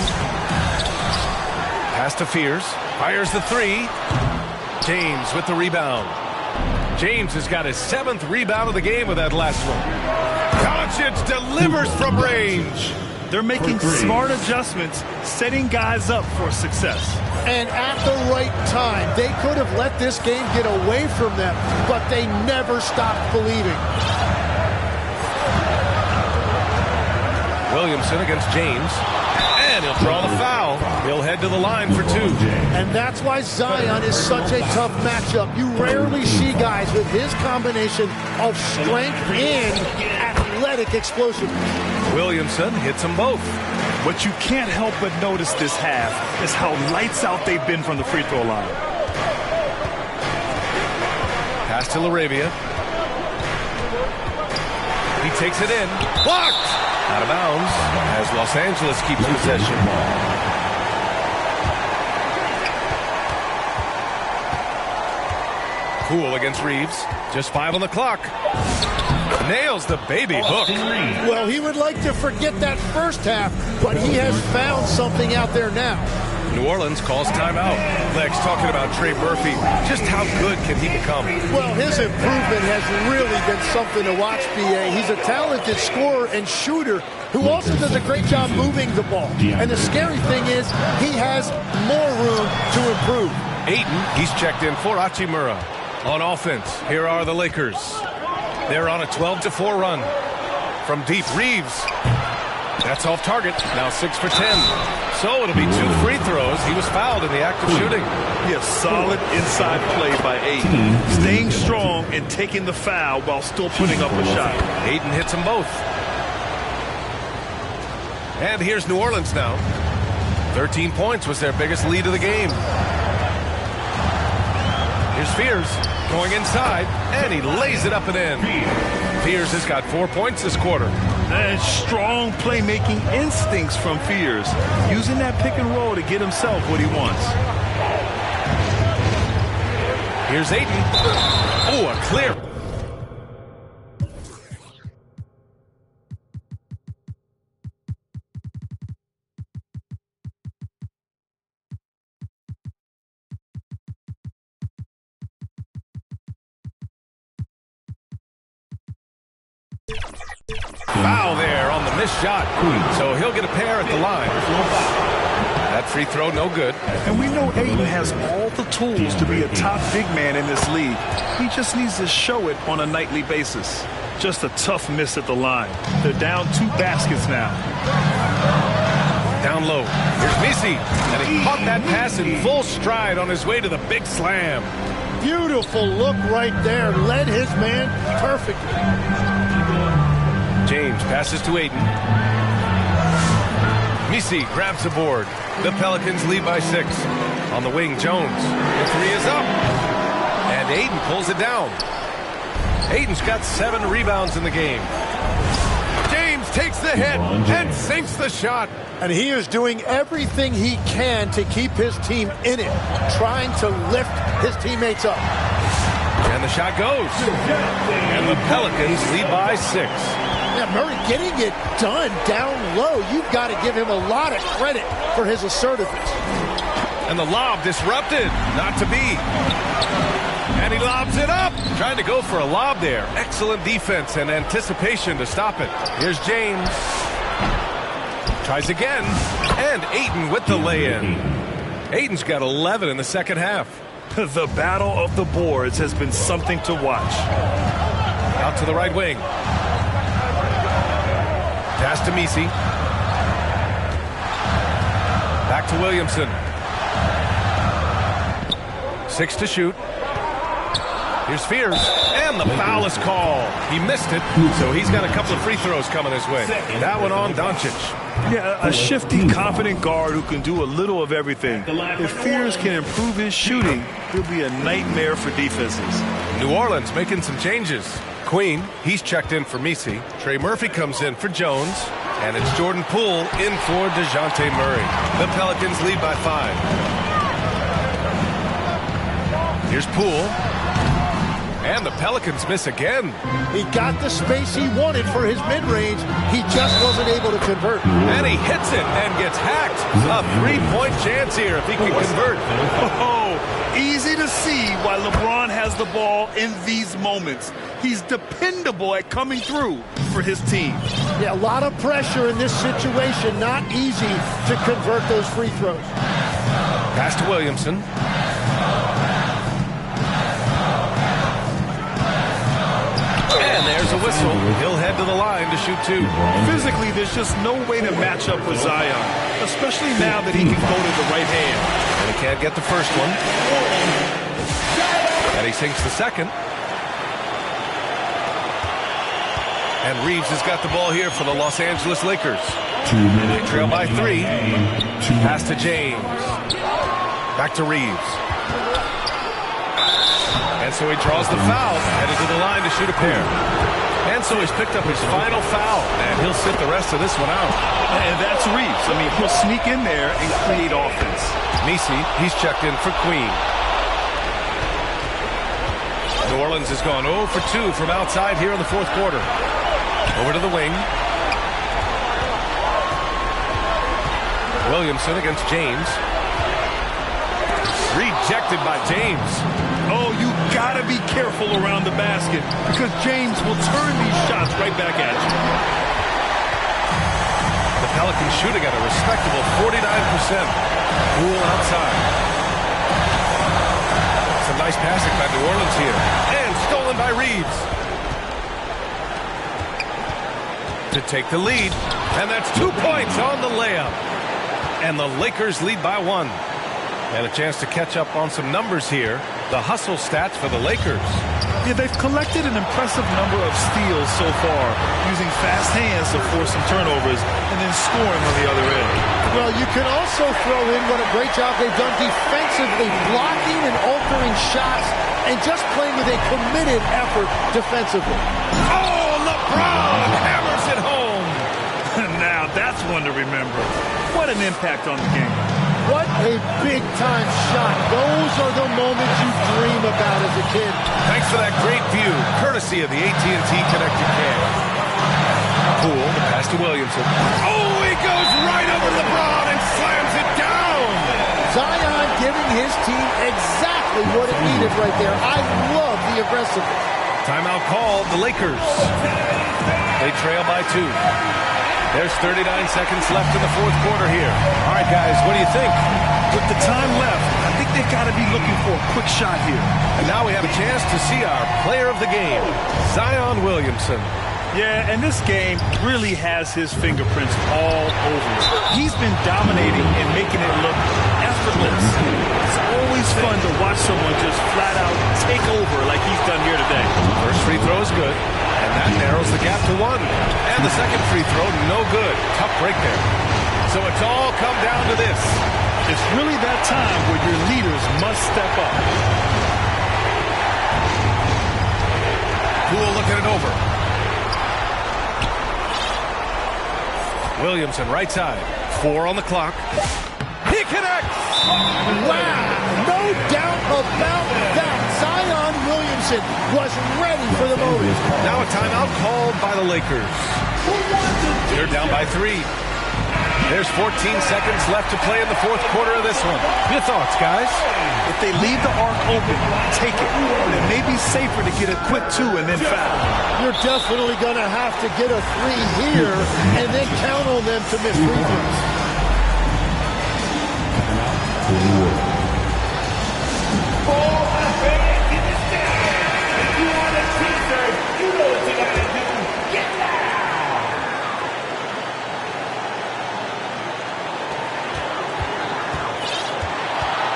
Pass to Fears. Fires the 3. James with the rebound. James has got his 7th rebound of the game with that last one. Doncic delivers from range. They're making smart adjustments, setting guys up for success. And at the right time, they could have let this game get away from them, but they never stopped believing. Williamson against James. And he'll draw the foul. He'll head to the line for 2. And that's why Zion is such a tough matchup. You rarely see guys with his combination of strength and athletic explosion. Williamson hits them both. What you can't help but notice this half is how lights out they've been from the free throw line. Pass to LaRavia. He takes it in. Blocked! Out of bounds as Los Angeles keeps possession. Poole against Reeves. Just 5 on the clock. Nails the baby hook. Well, he would like to forget that first half, but he has found something out there now. New Orleans calls timeout. Lex talking about Trey Murphy. Just how good can he become? Well, his improvement has really been something to watch, B.A. He's a talented scorer and shooter who also does a great job moving the ball. And the scary thing is he has more room to improve. Ayton, he's checked in for Hachimura. On offense, here are the Lakers. They're on a 12-4 run. From deep, Reeves. That's off target. Now 6 for 10. So it'll be 2 free throws. He was fouled in the act of shooting. Yes, solid inside play by Ayton. Staying strong and taking the foul while still putting up a shot. Ayton hits them both. And here's New Orleans now. 13 points was their biggest lead of the game. Here's Fears going inside, and he lays it up and in. Fears has got 4 points this quarter. And strong playmaking instincts from Fears, using that pick and roll to get himself what he wants. Here's Ayton. Oh, a clear. Foul there on the missed shot. So he'll get a pair at the line. That free throw, no good. And we know Ayton has all the tools to be a top big man in this league. He just needs to show it on a nightly basis. Just a tough miss at the line. They're down 2 baskets now. Down low. Here's Misi. And he caught that pass in full stride on his way to the big slam. Beautiful look right there. Led his man perfectly. James passes to Ayton. Misi grabs the board. The Pelicans lead by 6. On the wing, Jones. The 3 is up. And Ayton pulls it down. Ayton's got 7 rebounds in the game. James takes the hit and sinks the shot. And he is doing everything he can to keep his team in it, trying to lift his teammates up. And the shot goes. And the Pelicans lead by 6. Yeah, Murray getting it done down low. You've got to give him a lot of credit for his assertiveness. And the lob disrupted. Not to be. And he lobs it up. Trying to go for a lob there. Excellent defense and anticipation to stop it. Here's James. Tries again. And Ayton with the lay-in. Ayton's got 11 in the second half. The battle of the boards has been something to watch. Out to the right wing. Pass to Misi. Back to Williamson. 6 to shoot. Here's Fears. And the foul is called. He missed it, so he's got a couple of free throws coming his way. That one on Doncic. Yeah, a shifty, confident guard who can do a little of everything. If Fears can improve his shooting, he'll be a nightmare for defenses. New Orleans making some changes. Queen, he's checked in for Misi. Trey Murphy comes in for Jones. And it's Jordan Poole in for DeJounte Murray. The Pelicans lead by 5. Here's Poole. And the Pelicans miss again. He got the space he wanted for his mid-range. He just wasn't able to convert. And he hits it and gets hacked. A 3-point chance here if he can convert. Oh, easy to see why LeBron has the ball in these moments. He's dependable at coming through for his team. Yeah, a lot of pressure in this situation. Not easy to convert those free throws. Pass to Williamson. And there's a whistle. He'll head to the line to shoot 2. Physically, there's just no way to match up with Zion, especially now that he can go to the right hand. And he can't get the first one. And he sinks the second. And Reeves has got the ball here for the Los Angeles Lakers. 2 minutes. They trail by 3. Pass to James. Back to Reeves. And so he draws the foul, headed to the line to shoot a pair. And so he's picked up his final foul, and he'll sit the rest of this one out. And that's Reeves. I mean, he'll sneak in there and create offense. Misi, he's checked in for Queen. New Orleans has gone 0 for 2 from outside here in the fourth quarter. Over to the wing. Williamson against James. Rejected by James. Oh, you gotta be careful around the basket because James will turn these shots right back at you. The Pelicans shooting at a respectable 49%. Poole outside. Some nice passing by New Orleans here. And stolen by Reeves. to take the lead. And that's 2 points on the layup. And the Lakers lead by 1. And a chance to catch up on some numbers here. The hustle stats for the Lakers. Yeah, they've collected an impressive number of steals so far, using fast hands to force some turnovers and then scoring on the other end. Well, you can also throw in what a great job they've done defensively, blocking and altering shots and just playing with a committed effort defensively. Oh, LeBron hammers it home. Now that's one to remember. What an impact on the game. What a big-time shot. Those are the moments you dream about as a kid. Thanks for that great view, courtesy of the AT&T Connected Cam. Poole, the pass to Williamson. Oh, he goes right over LeBron and slams it down. Zion giving his team exactly what it needed right there. I love the aggressiveness. Timeout called, the Lakers. They trail by 2. There's 39 seconds left in the fourth quarter here. All right, guys, what do you think? With the time left, I think they've got to be looking for a quick shot here. And now we have a chance to see our player of the game, Zion Williamson. Yeah, and this game really has his fingerprints all over it. He's been dominating and making it look effortless. It's always fun to watch someone just flat out take over like he's done here today. First free throw is good, and that narrows the gap to 1. And the second free throw, no good. Tough break there. So it's all come down to this. It's really that time where your leaders must step up. Poole looking it over. Williamson, right side. 4 on the clock. He connects! Wow, no doubt about that. Zion Williamson was ready for the moment. Now a timeout called by the Lakers. They're down by 3. There's 14 seconds left to play in the fourth quarter of this one. Your thoughts, guys? If they leave the arc open, take it. It may be safer to get a quick 2 and then foul. You're definitely going to have to get a 3 here and then count on them to miss free throws.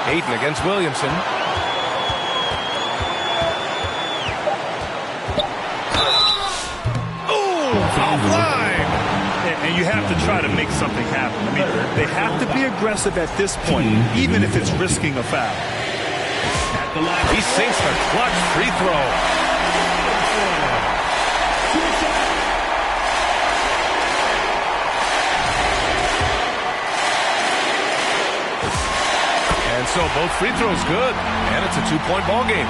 Ayton against Williamson. Offline! And you have to try to make something happen. I mean, they have to be aggressive at this point, even if it's risking a foul. He sinks the clutch free throw. And so both free throws good, and it's a 2-point ball game.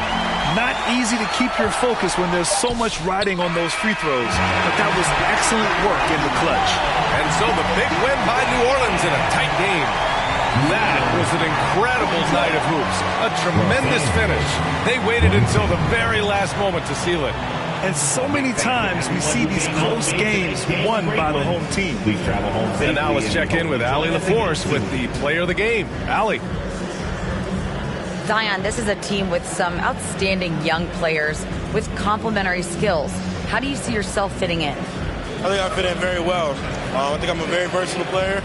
Not easy to keep your focus when there's so much riding on those free throws, but that was excellent work in the clutch. And so the big win by New Orleans in a tight game. That was an incredible night of hoops. A tremendous finish. They waited until the very last moment to seal it. And so many times we see these close games won by the home team. And now let's check in with Allie LaForce with the player of the game. Allie. Zion, this is a team with some outstanding young players with complementary skills. How do you see yourself fitting in? I think I fit in very well. I think I'm a very versatile player.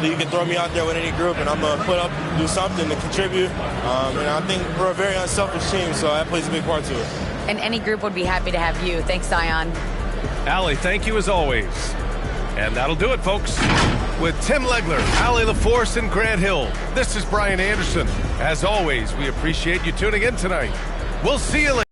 You can throw me out there with any group, and I'm going to put up, do something to contribute. And I think we're a very unselfish team, so that plays a big part to it. And any group would be happy to have you. Thanks, Zion. Allie, thank you as always. And that'll do it, folks. With Tim Legler, Allie LaForce, and Grant Hill, this is Brian Anderson. As always, we appreciate you tuning in tonight. We'll see you later.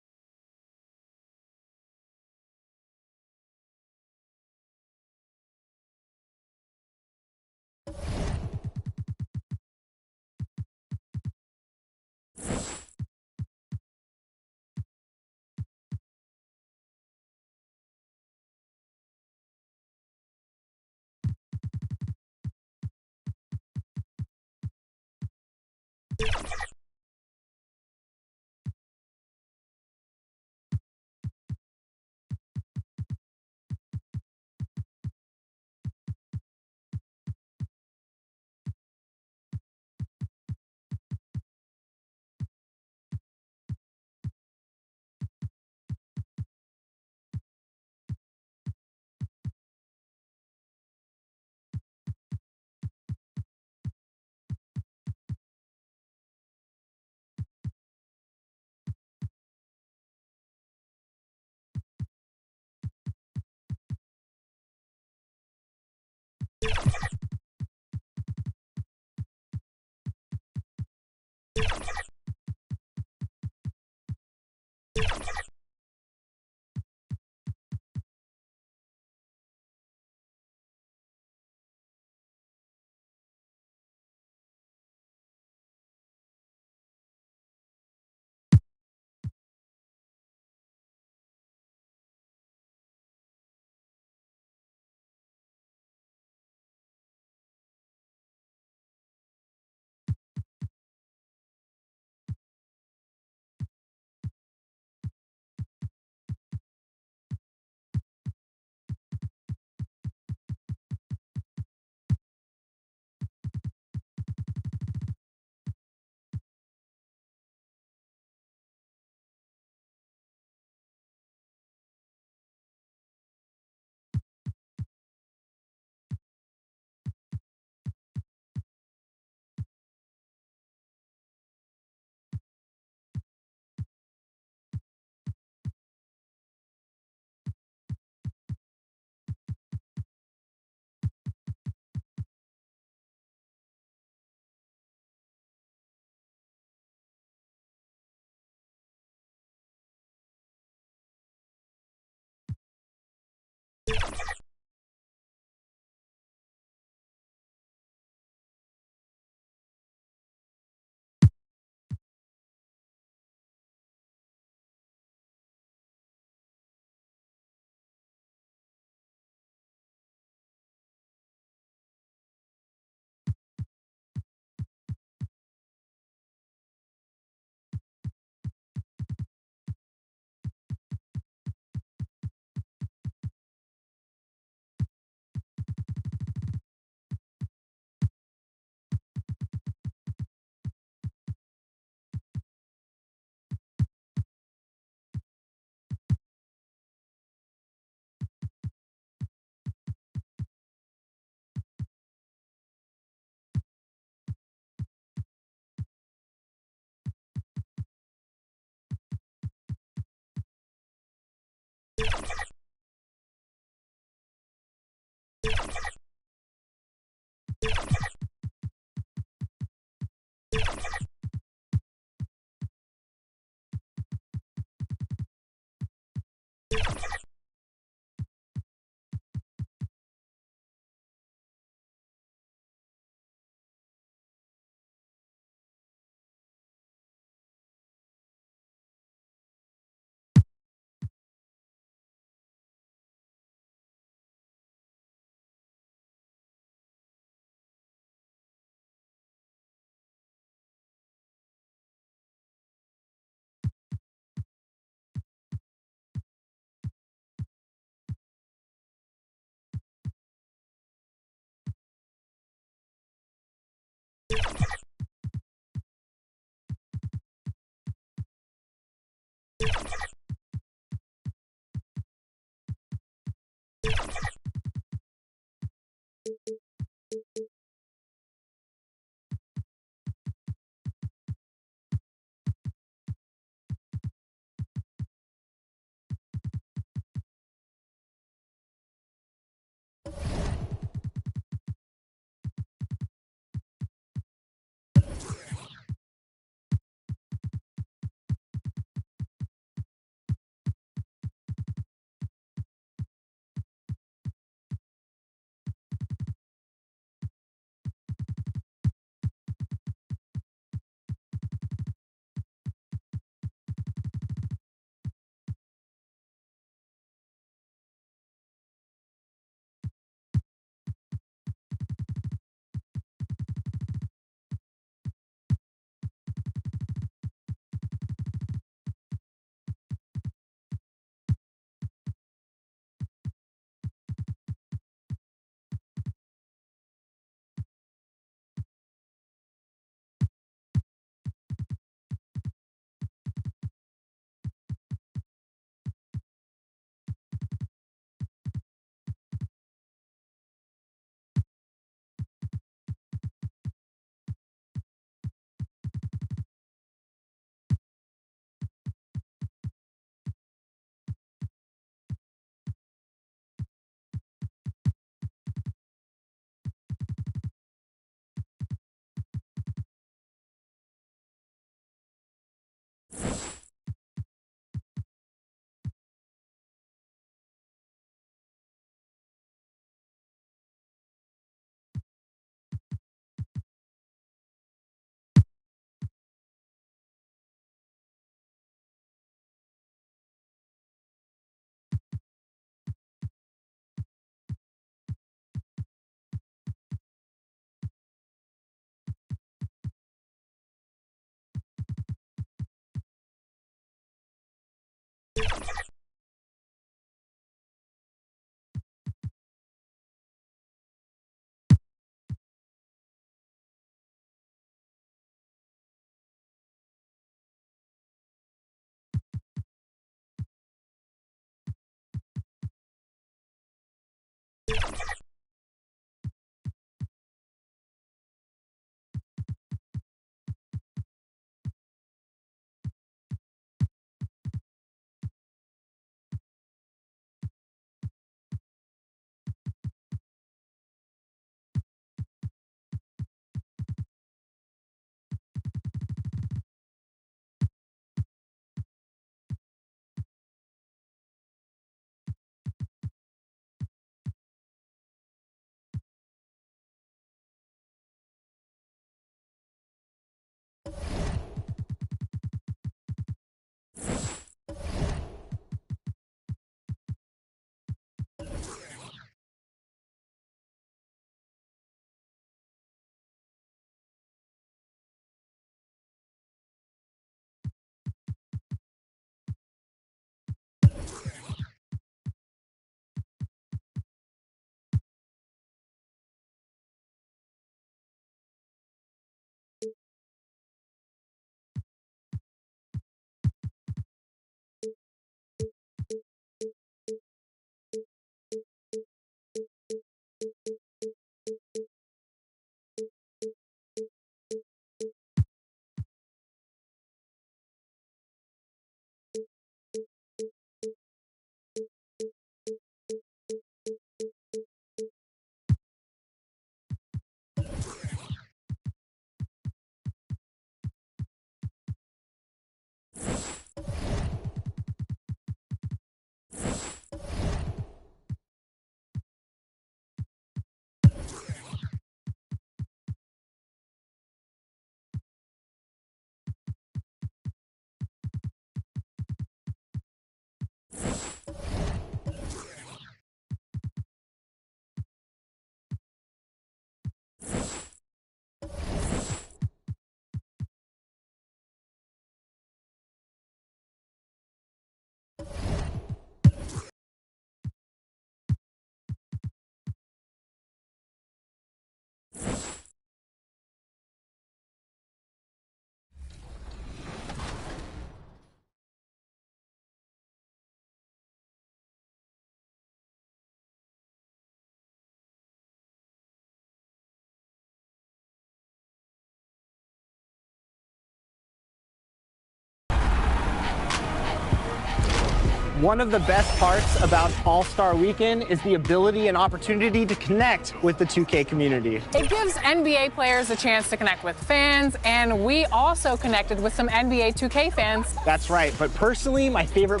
One of the best parts about All-Star Weekend is the ability and opportunity to connect with the 2K community. It gives NBA players a chance to connect with fans, and we also connected with some NBA 2K fans. That's right, but personally, my favorite...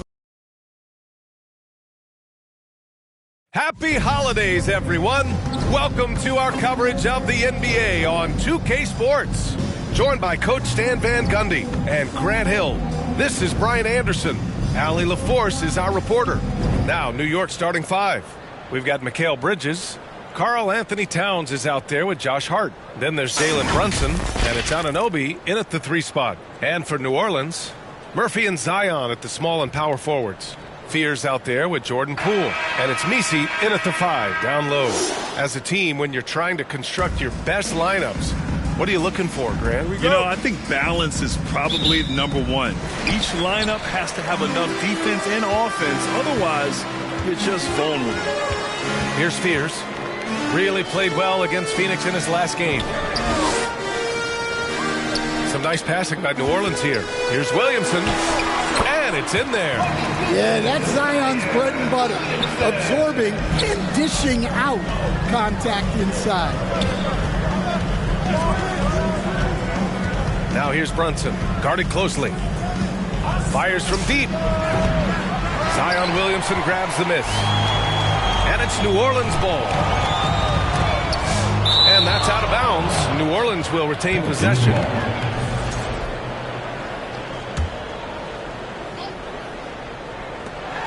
Happy holidays, everyone. Welcome to our coverage of the NBA on 2K Sports. Joined by Coach Stan Van Gundy and Grant Hill. This is Brian Anderson. Allie LaForce is our reporter. Now, New York starting five. We've got Mikal Bridges. Karl Anthony Towns is out there with Josh Hart. Then there's Jalen Brunson, and it's Anunoby in at the 3 spot. And for New Orleans, Murphy and Zion at the small and power forwards. Fears out there with Jordan Poole. And it's Misi in at the 5, down low. As a team, when you're trying to construct your best lineups, what are you looking for, Grant? You know, I think balance is probably number one. Each lineup has to have enough defense and offense. Otherwise, you're just vulnerable. Here's Fears. Really played well against Phoenix in his last game. Some nice passing by New Orleans here. Here's Williamson. And it's in there. Yeah, that's Zion's bread and butter. Absorbing and dishing out contact inside. Now here's Brunson, guarded closely. Fires from deep. Zion Williamson grabs the miss. And it's New Orleans ball. And that's out of bounds. New Orleans will retain possession.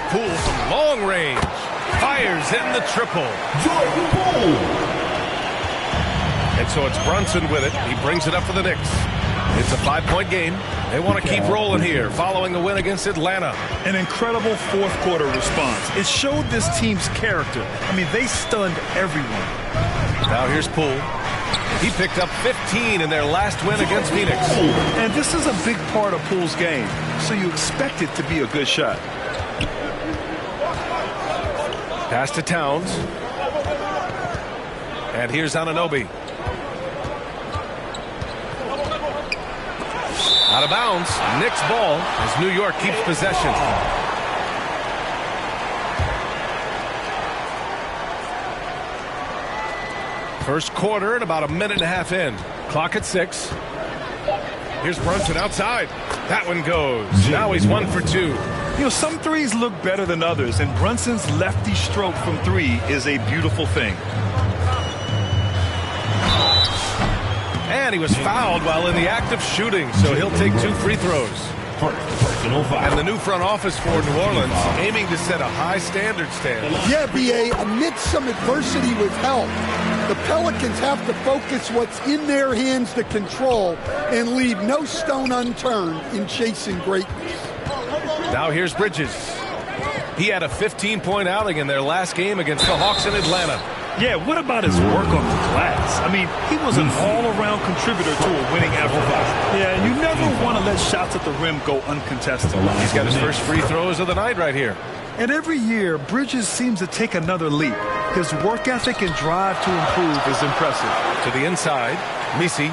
Poole from long range. Fires in the triple. Jordan Poole. And so it's Brunson with it. He brings it up for the Knicks. It's a 5-point game. They want to keep rolling here following the win against Atlanta. An incredible fourth-quarter response. It showed this team's character. I mean, they stunned everyone. Now here's Poole. He picked up 15 in their last win against Phoenix. And this is a big part of Poole's game, so you expect it to be a good shot. Pass to Towns. And here's Anunoby. Out of bounds. Knicks ball as New York keeps possession. First quarter and about a minute and a half in. Clock at 6. Here's Brunson outside. That one goes. Now he's 1 for 2. You know, some threes look better than others, and Brunson's lefty stroke from 3 is a beautiful thing. And he was fouled while in the act of shooting, so he'll take 2 free throws. And the new front office for New Orleans aiming to set a high standard, Stan. Yeah, B.A., amidst some adversity with help, the Pelicans have to focus what's in their hands to control and leave no stone unturned in chasing greatness. Now here's Bridges. He had a 15-point outing in their last game against the Hawks in Atlanta. Yeah, what about his work on the glass? I mean, he was an all-around contributor to a winning effort. Yeah, and you never want to let shots at the rim go uncontested. He's got his first free throws of the night right here. And every year, Bridges seems to take another leap. His work ethic and drive to improve is impressive. To the inside, Misi.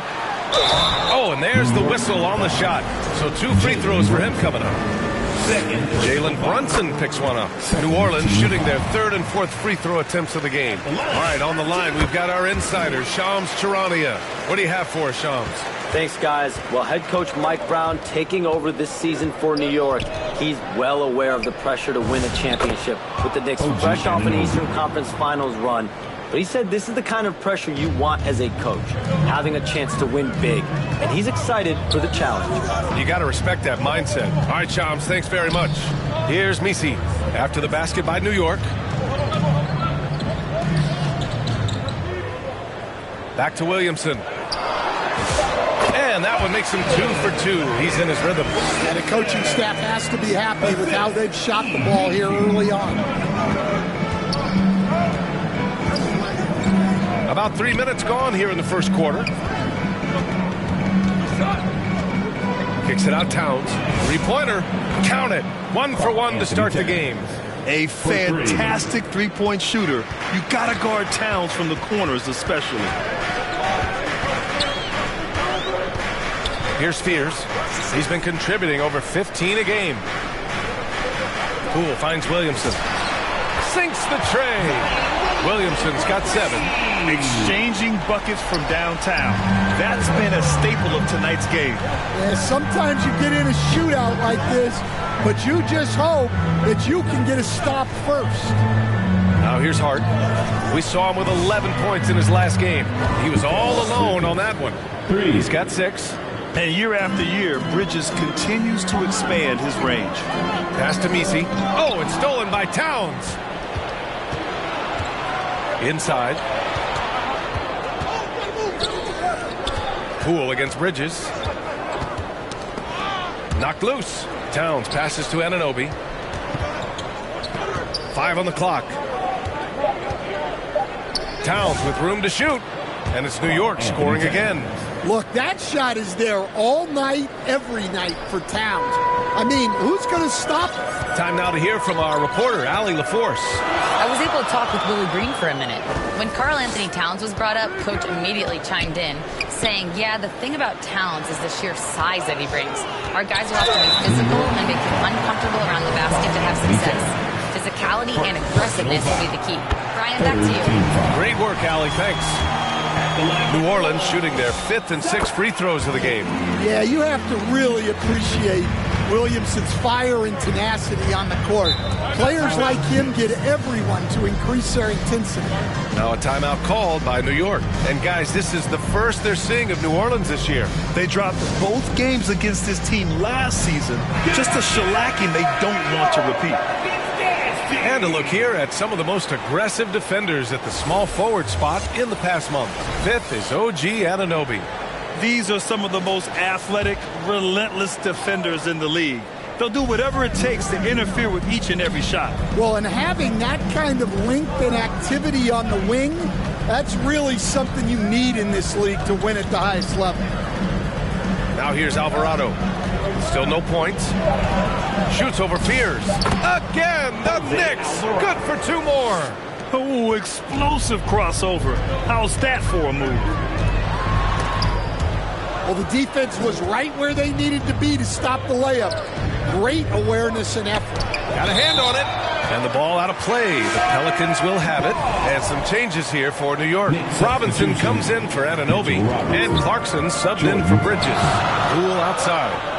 Oh, and there's the whistle on the shot. So 2 free throws for him coming up. Jalen Brunson picks one up. New Orleans shooting their 3rd and 4th free throw attempts of the game. All right, on the line, we've got our insider, Shams Charania. What do you have for us, Shams? Thanks, guys. Well, head coach Mike Brown taking over this season for New York. He's well aware of the pressure to win a championship with the Knicks fresh off an Eastern Conference Finals run. But he said this is the kind of pressure you want as a coach, having a chance to win big. And he's excited for the challenge. You got to respect that mindset. All right, Shams, thanks very much. Here's Misi after the basket by New York. Back to Williamson. And that one makes him 2 for 2. He's in his rhythm. And the coaching staff has to be happy with how they've shot the ball here early on. About 3 minutes gone here in the first quarter. Kicks it out, Towns. 3-pointer. Count it. 1 for 1 to start the game. A fantastic three-point shooter. You got to guard Towns from the corners especially. Here's Fears. He's been contributing over 15 a game. Poole finds Williamson. Sinks the tray. Williamson's got 7. Exchanging buckets from downtown. That's been a staple of tonight's game. Yeah, sometimes you get in a shootout like this, but you just hope that you can get a stop first. Now here's Hart. We saw him with 11 points in his last game. He was all alone on that one. He's got 6. And year after year, Bridges continues to expand his range. Pass to Messi. Oh, it's stolen by Towns. Inside. Poole against Bridges. Knocked loose. Towns passes to Anunoby. 5 on the clock. Towns with room to shoot. And it's New York scoring again. Look, that shot is there all night, every night for Towns. I mean, who's going to stop it? Time now to hear from our reporter, Allie LaForce. I was able to talk with Willie Green for a minute. When Karl Anthony Towns was brought up, Coach immediately chimed in, saying, yeah, the thing about Towns is the sheer size that he brings. Our guys will have to be physical and make him uncomfortable around the basket to have success. Physicality and aggressiveness will be the key. Brian, back to you. Great work, Allie. Thanks. New Orleans shooting their 5th and 6th free throws of the game. Yeah, you have to really appreciate Williamson's fire and tenacity on the court. Players like him get everyone to increase their intensity. Now a timeout called by New York. And guys, this is the first they're seeing of New Orleans this year. They dropped both games against this team last season. Just a shellacking they don't want to repeat. And a look here at some of the most aggressive defenders at the small forward spot in the past month. 5th is OG Anunoby. These are some of the most athletic, relentless defenders in the league. They'll do whatever it takes to interfere with each and every shot. Well, and having that kind of length and activity on the wing, that's really something you need in this league to win at the highest level. Now here's Alvarado. Still no points. Shoots over Fears. Again, the Knicks. Good for 2 more. Oh, explosive crossover. How's that for a move? Well, the defense was right where they needed to be to stop the layup. Great awareness and effort. Got a hand on it. And the ball out of play. The Pelicans will have it. And some changes here for New York. Robinson comes in for Anunoby. And Clarkson subbed in for Bridges. Poole outside.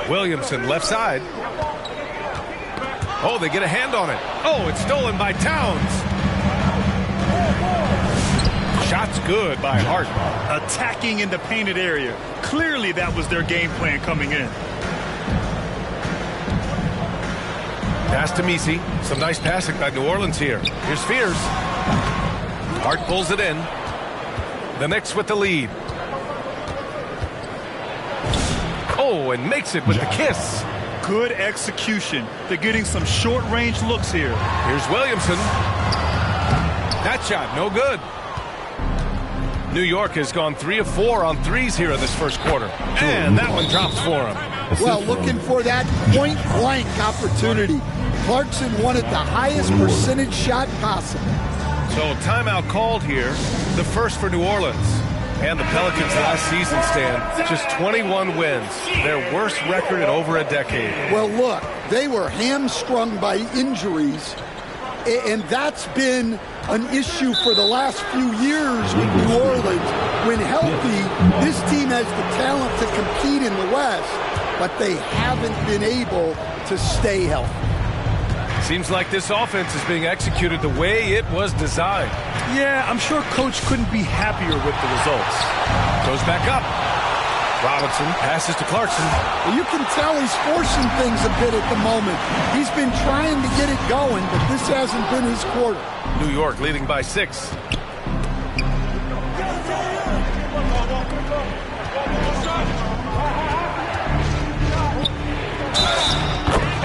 Williamson left side. Oh, they get a hand on it. Oh, it's stolen by Towns. Shot's good by Hart. Attacking in the painted area. Clearly that was their game plan coming in. Pass to Messi. Some nice passing by New Orleans here. Here's Fears. Hart pulls it in. The Knicks with the lead. Oh, and makes it with the kiss. Good execution. They're getting some short-range looks here. Here's Williamson. That shot, no good. New York has gone 3 of 4 on threes here in this first quarter. And that one drops for him. Well, looking for that point-blank opportunity. Clarkson wanted the highest percentage shot possible. So timeout called here, the first for New Orleans. And the Pelicans last season, Stan, just 21 wins, their worst record in over a decade. Well, look, they were hamstrung by injuries, and that's been an issue for the last few years with New Orleans. When healthy, this team has the talent to compete in the West, but they haven't been able to stay healthy. Seems like this offense is being executed the way it was designed. Yeah, I'm sure Coach couldn't be happier with the results. Goes back up. Robinson passes to Clarkson. Well, you can tell he's forcing things a bit at the moment. He's been trying to get it going, but this hasn't been his quarter. New York leading by 6.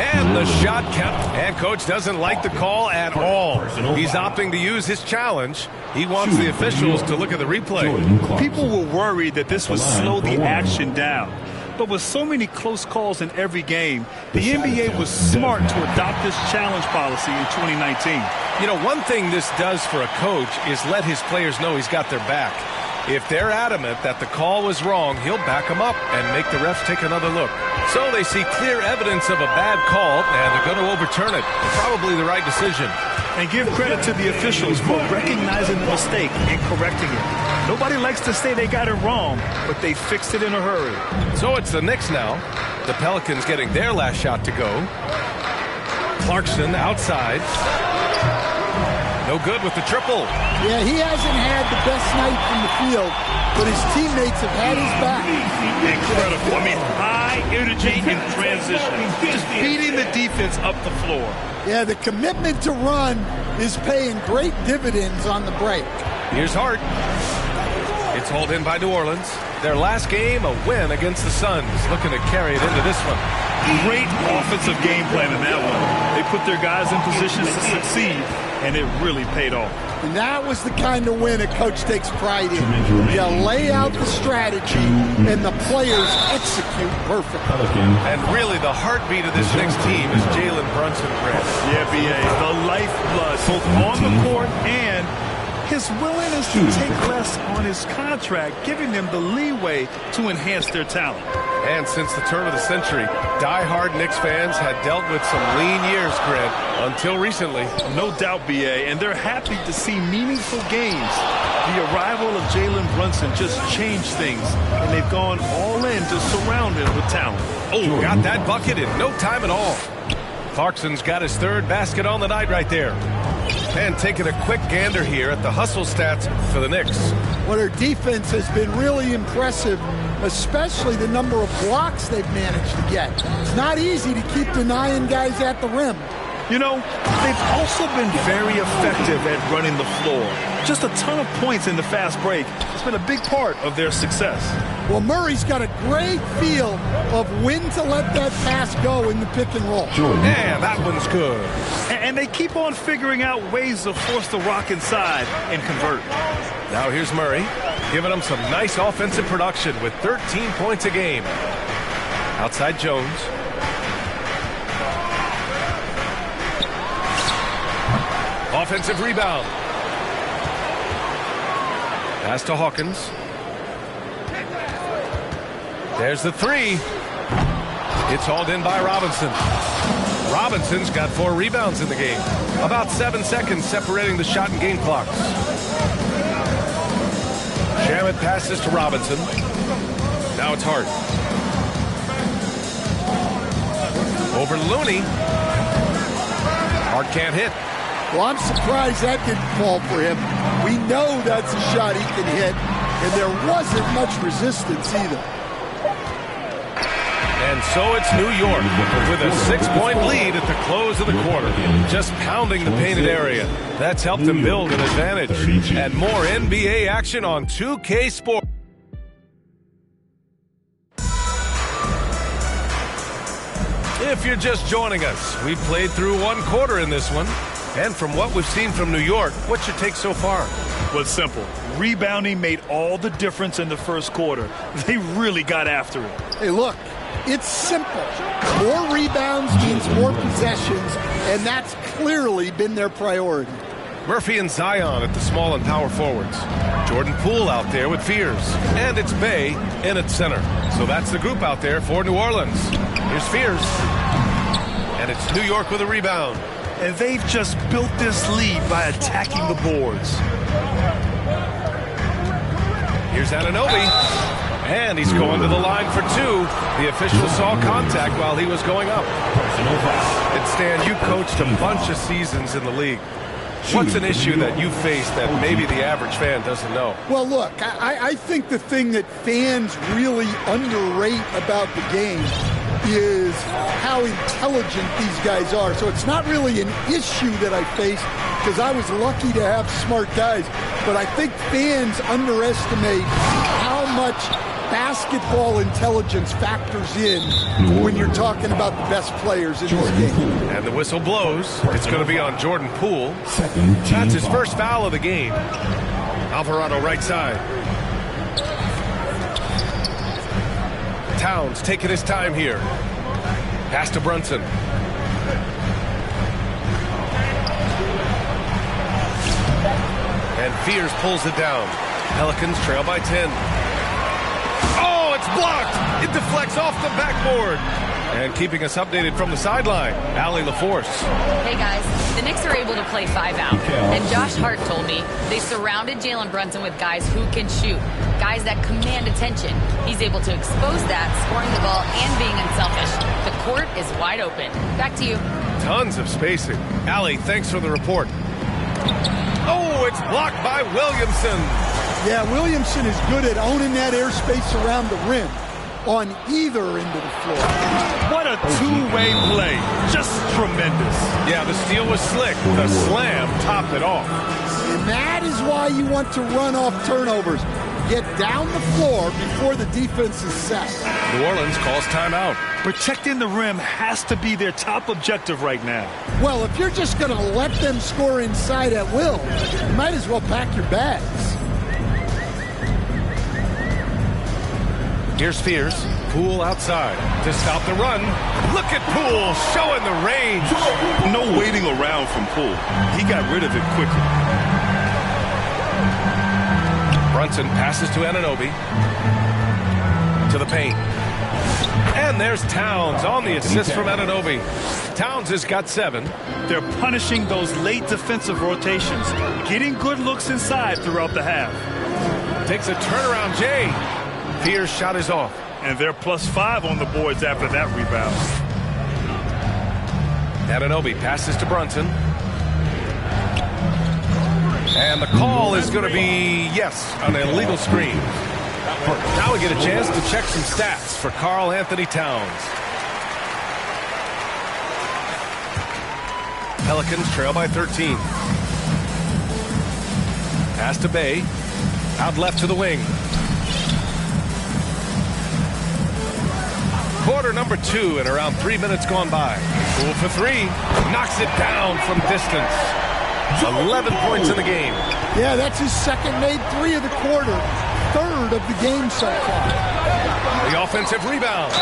And the shot kept, and Coach doesn't like the call at all. He's opting to use his challenge. He wants the officials to look at the replay. People were worried that this would slow the action down. But with so many close calls in every game, the NBA was smart to adopt this challenge policy in 2019. You know, one thing this does for a coach is let his players know he's got their back. If they're adamant that the call was wrong, he'll back them up and make the refs take another look. So they see clear evidence of a bad call, and they're going to overturn it. Probably the right decision. And give credit to the officials for recognizing the mistake and correcting it. Nobody likes to say they got it wrong, but they fixed it in a hurry. So it's the Knicks now. The Pelicans getting their last shot to go. Clarkson outside. No good with the triple. Yeah, he hasn't had the best night from the field, but his teammates have had his back. Incredible. I mean, high energy in transition. Just beating the defense up the floor. Yeah, the commitment to run is paying great dividends on the break. Here's Hart. It's hauled in by New Orleans. Their last game, a win against the Suns. Looking to carry it into this one. Great offensive game plan in that one. They put their guys in positions to succeed, and it really paid off. And that was the kind of win a coach takes pride in. You lay out the strategy, and the players execute perfectly. And really, the heartbeat of this Knicks team is Jalen Brunson. Yeah, B.A., the lifeblood, both on the court and his willingness to take less on his contract, giving them the leeway to enhance their talent. And since the turn of the century, die-hard Knicks fans had dealt with some lean years, Grant, until recently. No doubt, B.A., and they're happy to see meaningful games. The arrival of Jalen Brunson just changed things, and they've gone all in to surround him with talent. Oh, got that bucket in no time at all. Clarkson's got his third basket on the night right there. And taking a quick gander here at the hustle stats for the Knicks. Well, their defense has been really impressive, especially the number of blocks they've managed to get. It's not easy to keep denying guys at the rim. You know, they've also been very effective at running the floor. Just a ton of points in the fast break. It's been a big part of their success. Well, Murray's got a great feel of when to let that pass go in the pick and roll. Yeah, that one's good. And they keep on figuring out ways to force the rock inside and convert. Now here's Murray, giving them some nice offensive production with 13 points a game. Outside Jones. Offensive rebound. Pass to Hawkins. There's the three. It's hauled in by Robinson. Robinson's got 4 rebounds in the game. About 7 seconds separating the shot and game clocks. Shamet passes to Robinson. Now it's Hart. Over to Looney. Hart can't hit. Well, I'm surprised that didn't fall for him. We know that's a shot he can hit, and there wasn't much resistance either. And so it's New York with a 6-point lead at the close of the quarter. Just pounding the painted area. That's helped them build an advantage. And more NBA action on 2K Sports. If you're just joining us, we've played through 1 quarter in this one. And from what we've seen from New York, what's your take so far? Well, it's simple. Rebounding made all the difference in the first quarter. They really got after it. Hey, look, it's simple. More rebounds means more possessions, and that's clearly been their priority. Murphy and Zion at the small and power forwards. Jordan Poole out there with Fears. And it's Bay in at center. So that's the group out there for New Orleans. Here's Fears. And it's New York with a rebound. And they've just built this lead by attacking the boards. Here's Anunoby. And he's going to the line for 2. The official saw contact while he was going up. And Stan, you coached a bunch of seasons in the league. What's an issue that you face that maybe the average fan doesn't know? Well, look, I think the thing that fans really underrate about the game is how intelligent these guys are. So it's not really an issue that I face because I was lucky to have smart guys. But I think fans underestimate how much basketball intelligence factors in when you're talking about the best players in this game. And the whistle blows. It's going to be on Jordan Poole. That's his first foul of the game. Alvarado right side. Towns taking his time here. Pass to Brunson. And Fears pulls it down. Pelicans trail by 10. Oh, it's blocked. It deflects off the backboard. And keeping us updated from the sideline, Allie LaForce. Hey, guys. The Knicks are able to play 5 out. And Josh Hart told me they surrounded Jalen Brunson with guys who can shoot, guys that command attention. He's able to expose that, scoring the ball and being unselfish. The court is wide open. Back to you. Tons of spacing. Allie, thanks for the report. Oh, it's blocked by Williamson. Yeah, Williamson is good at owning that airspace around the rim on either end of the floor. What a two-way play. Just tremendous. Yeah, the steal was slick. The slam topped it off. And that is why you want to run off turnovers. Get down the floor before the defense is set. New Orleans calls timeout. Protecting the rim has to be their top objective right now. Well, if you're just going to let them score inside at will, you might as well pack your bags. Here's Fears. Poole outside to stop the run. Look at Poole showing the range. No waiting around from Poole. He got rid of it quickly. Brunson passes to Anunoby. To the paint. And there's Towns on the assist from Anunoby. Towns has got 7. They're punishing those late defensive rotations, getting good looks inside throughout the half. Takes a turnaround, Jay. Fears shot is off. And they're +5 on the boards after that rebound. Anunoby passes to Brunson. And the call is going to be, yes, an illegal screen. Now we get a chance to check some stats for Karl Anthony Towns. Pelicans trail by 13. Pass to Bay. Out left to the wing. Quarter number 2 and around 3 minutes gone by. Poole for 3. Knocks it down from distance. 11 points in the game. Yeah, that's his second made 3 of the quarter. Third of the game so far. The offensive rebound.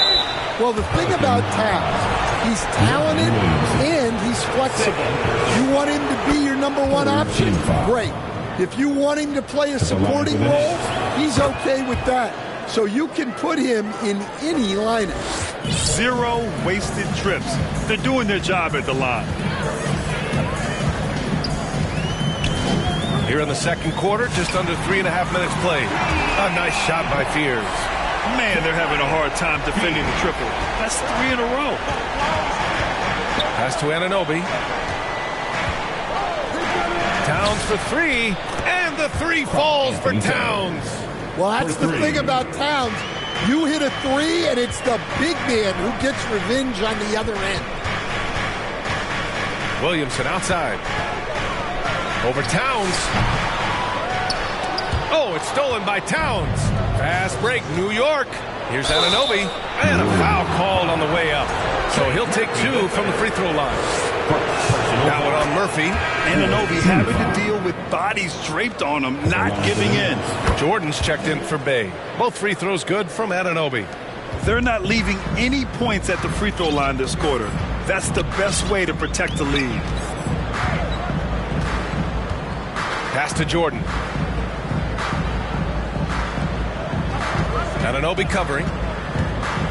Well, the thing about Towns, he's talented and he's flexible. You want him to be your number 1 option? Great. If you want him to play a supporting role, he's okay with that. So you can put him in any lineup. 0 wasted trips. They're doing their job at the line. Here in the second quarter, just under 3.5 minutes played. A nice shot by Fears. Man, they're having a hard time defending the triple. That's 3 in a row. Pass to Anunoby. Towns for 3, and the 3 falls for Towns. Well, that's the thing about Towns. You hit a 3, and it's the big man who gets revenge on the other end. Williamson outside. Over Towns. Oh, it's stolen by Towns. Fast break, New York. Here's Anunoby. And a foul called on the way up. So he'll take 2 from the free throw line. Now it on Murphy. Anunoby having to deal with bodies draped on him, not giving in. Jordan's checked in for Bay. Both free throws good from Anunoby. They're not leaving any points at the free throw line this quarter. That's the best way to protect the lead. Pass to Jordan. Anunoby covering.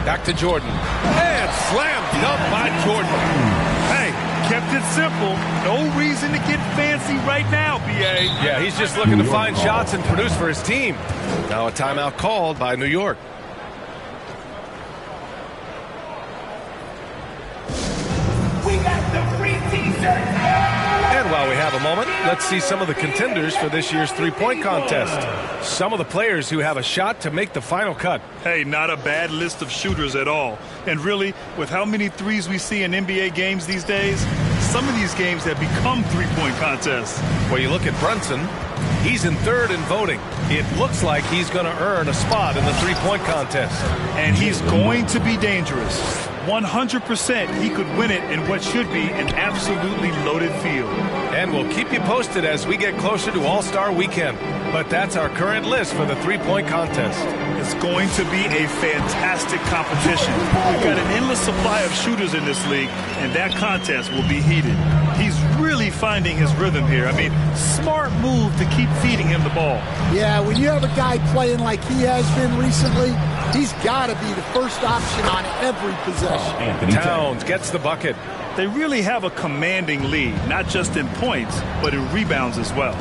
Back to Jordan. And slam dunk by Jordan. Hey, kept it simple. No reason to get fancy right now, BA. Yeah, he's just looking to find shots and produce for his team. Now a timeout called by New York. We got the free t-shirts. And while we have a moment, let's see some of the contenders for this year's three-point contest. Some of the players who have a shot to make the final cut. Hey, not a bad list of shooters at all. And really, with how many threes we see in NBA games these days, some of these games have become three-point contests. Well, you look at Brunson, he's in 3rd in voting. It looks like he's going to earn a spot in the three-point contest. And he's going to be dangerous. 100% he could win it in what should be an absolutely loaded field. And we'll keep you posted as we get closer to All-Star Weekend. But that's our current list for the three-point contest. It's going to be a fantastic competition. We've got an endless supply of shooters in this league, and that contest will be heated. He's really finding his rhythm here. I mean, smart move to keep feeding him the ball. Yeah, when you have a guy playing like he has been recently, he's got to be the first option on every possession. Towns gets the bucket. They really have a commanding lead, not just in points, but in rebounds as well.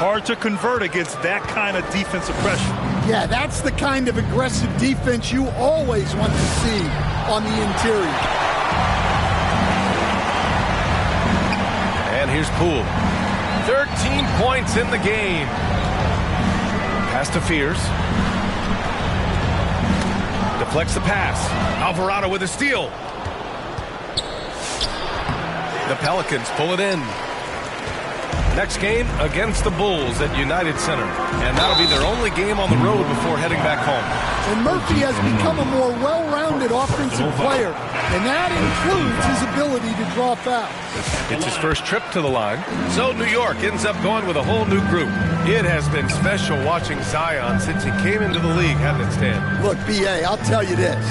Hard to convert against that kind of defensive pressure. Yeah, that's the kind of aggressive defense you always want to see on the interior. And here's Poole. 13 points in the game. Pass to Fears. Deflects the pass. Alvarado with a steal. The Pelicans pull it in. Next game against the Bulls at United Center. And that'll be their only game on the road before heading back home. And Murphy has become a more well-rounded offensive player, and that includes his ability to draw fouls. It's his first trip to the line. So New York ends up going with a whole new group. It has been special watching Zion since he came into the league, hasn't it, Stan? Look, B.A., I'll tell you this.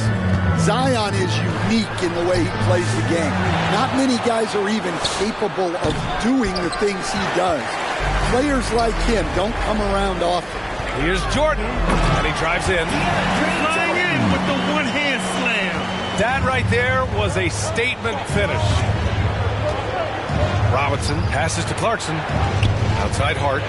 Zion is unique in the way he plays the game. Not many guys are even capable of doing the things he does. Players like him don't come around often. Here's Jordan, and he drives in. Flying in with the one-hand slam. That right there was a statement finish. Robinson passes to Clarkson. Outside Hart.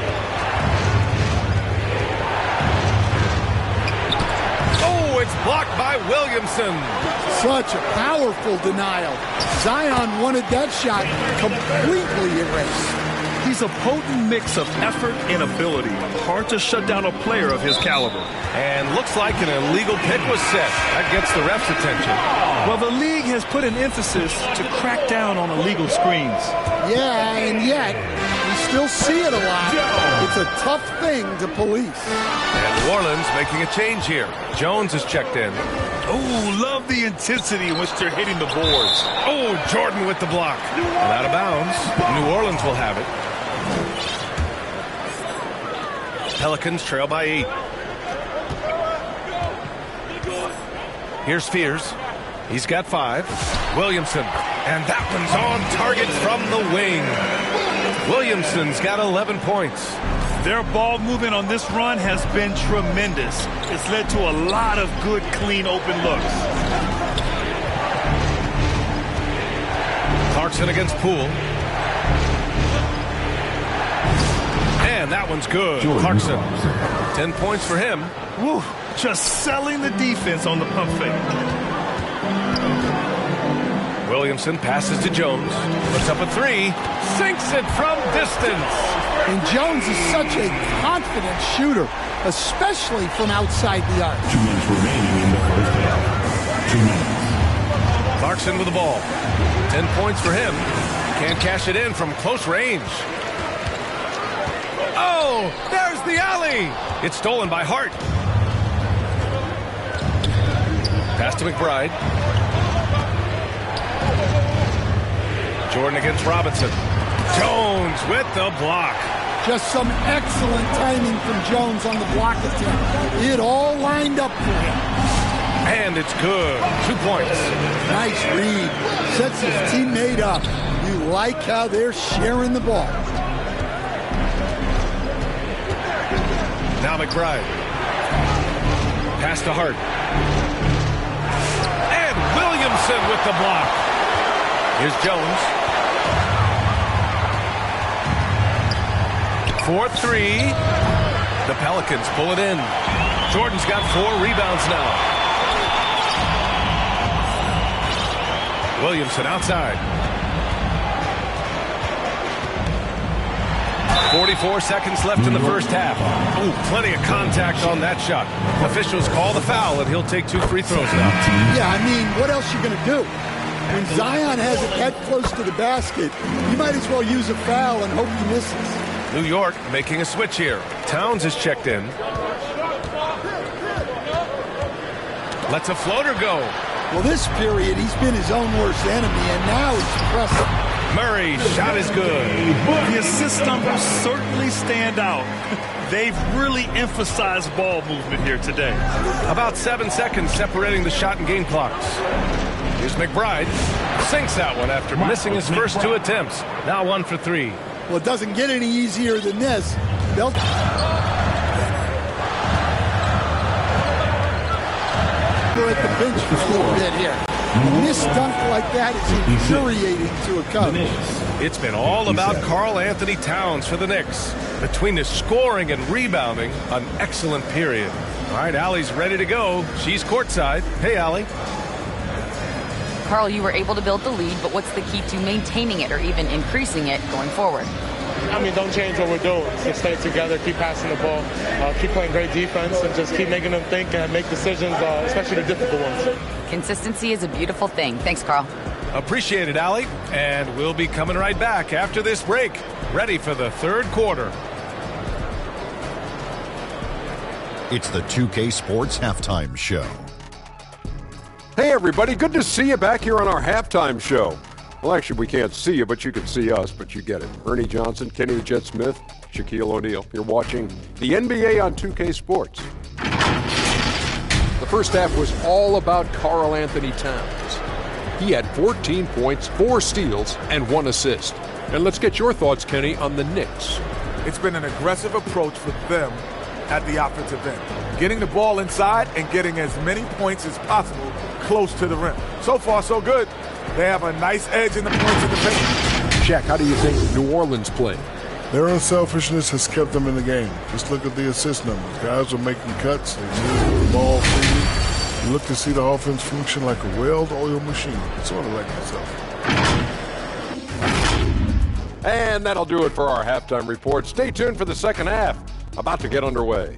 Oh, it's blocked by Williamson. Such a powerful denial. Zion wanted that shot completely erased. He's a potent mix of effort and ability. Hard to shut down a player of his caliber. And looks like an illegal pick was set. That gets the ref's attention. Well, the league has put an emphasis to crack down on illegal screens. Yeah, and yet we still see it a lot. It's a tough thing to police. And New Orleans making a change here. Jones is checked in. Oh, love the intensity in which they're hitting the boards. Oh, Jordan with the block. And out of bounds. New Orleans will have it. Pelicans trail by 8. Here's Fears. He's got 5. Williamson. And that one's on target from the wing. Williamson's got 11 points. Their ball movement on this run has been tremendous. It's led to a lot of good, clean, open looks. Clarkson against Poole. And that one's good. Clarkson. 10 points for him. Woo, just selling the defense on the pump fake. Williamson passes to Jones. Puts up a 3. Sinks it from distance. And Jones is such a confident shooter, especially from outside the arc. 2 minutes remaining in the first half. 2 minutes. Clarkson with the ball. 10 points for him. Can't cash it in from close range. Oh, there's the alley. It's stolen by Hart. Pass to McBride. Jordan against Robinson. Jones with the block. Just some excellent timing from Jones on the block attempt. It all lined up for him. And it's good. 2 points. Nice read. Sets his teammate up. You like how they're sharing the ball. Now McBride. Pass to Hart. And Williamson with the block. Here's Jones. 4-3. The Pelicans pull it in. Jordan's got 4 rebounds now. Williamson outside. 44 seconds left in the first half. Oh, plenty of contact on that shot. Officials call the foul, and he'll take 2 free throws now. Yeah, I mean, what else are you going to do? When Zion has it that close to the basket, you might as well use a foul and hope he misses. New York making a switch here. Towns is checked in. Lets a floater go. Well, this period, he's been his own worst enemy, and now he's pressing. Murray, shot is good. The assist numbers certainly stand out. They've really emphasized ball movement here today. About 7 seconds separating the shot and game clocks. Here's McBride. Sinks that one after missing his first 2 attempts. Now 1 for 3. Well, it doesn't get any easier than this. They'll... We're at the bench for a little bit here. A missed dunk like that is infuriating to a Cub. It's been all about Karl Anthony Towns for the Knicks. Between the scoring and rebounding, an excellent period. All right, Allie's ready to go. She's courtside. Hey, Allie. Karl, you were able to build the lead, but what's the key to maintaining it or even increasing it going forward? I mean, don't change what we're doing. Just stay together, keep passing the ball, keep playing great defense, and just keep making them think and make decisions, especially the difficult ones. Consistency is a beautiful thing. Thanks, Karl. Appreciate it, Allie. And we'll be coming right back after this break. Ready for the third quarter. It's the 2K Sports Halftime Show. Hey, everybody. Good to see you back here on our halftime show. Well, actually, we can't see you, but you can see us, but you get it. Ernie Johnson, Kenny the Jet Smith, Shaquille O'Neal. You're watching the NBA on 2K Sports. The first half was all about Karl Anthony Towns. He had 14 points, 4 steals, and 1 assist. And let's get your thoughts, Kenny, on the Knicks. It's been an aggressive approach for them at the offensive end. Getting the ball inside and getting as many points as possible close to the rim. So far, so good. They have a nice edge in the points in the paint. Shaq, how do you think New Orleans played? Their unselfishness has kept them in the game. Just look at the assist numbers. Guys are making cuts. They move the ball freely. You look to see the offense function like a well-oiled machine. It's sort of like myself. And that'll do it for our halftime report. Stay tuned for the second half. About to get underway.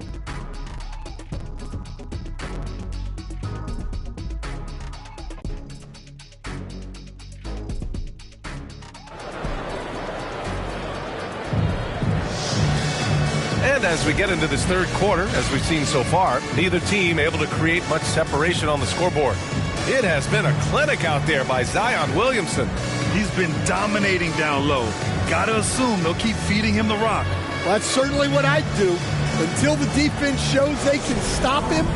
And as we get into this third quarter, as we've seen so far, neither team able to create much separation on the scoreboard. It has been a clinic out there by Zion Williamson. He's been dominating down low. Gotta assume they'll keep feeding him the rock. Well, that's certainly what I'd do. Until the defense shows they can stop him,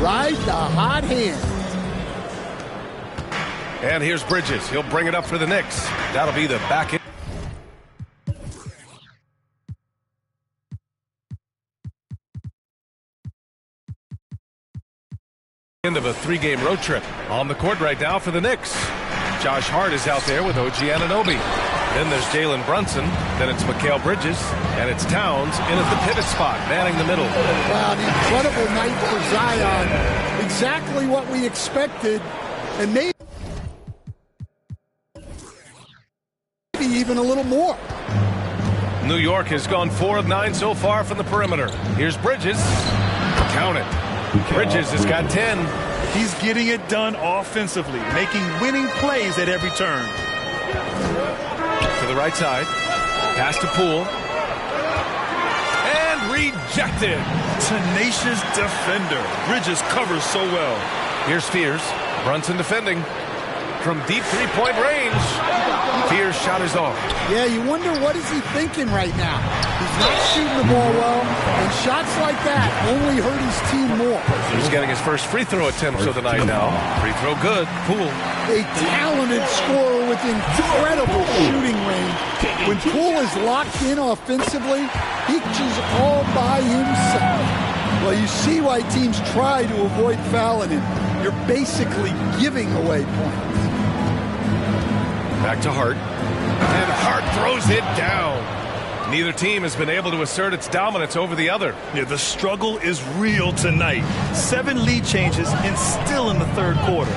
ride the hot hand. And here's Bridges. He'll bring it up for the Knicks. That'll be the back end of a 3-game road trip. On the court right now for the Knicks. Josh Hart is out there with OG Anunoby. Then there's Jalen Brunson. Then it's Mikal Bridges. And it's Towns in at the pivot spot, manning the middle. Wow, an incredible night for Zion. Exactly what we expected. And maybe even a little more. New York has gone 4 of 9 so far from the perimeter. Here's Bridges. Count it. Bridges has got 10. He's getting it done offensively, making winning plays at every turn. To the right side. Pass to Poole. And rejected. Tenacious defender. Bridges covers so well. Here's Fears. Brunson defending. From deep three-point range. Fears shot is off. Yeah, you wonder what is he thinking right now. He's not shooting the ball well, and shots like that only hurt his team more. He's getting his first free throw attempt of the night now. Free throw good. Poole. A talented scorer with incredible shooting range. When Poole is locked in offensively, he is all by himself. Well, you see why teams try to avoid fouling him. You're basically giving away points. Back to Hart. And Hart throws it down. Neither team has been able to assert its dominance over the other. Yeah, the struggle is real tonight. 7 lead changes and still in the third quarter.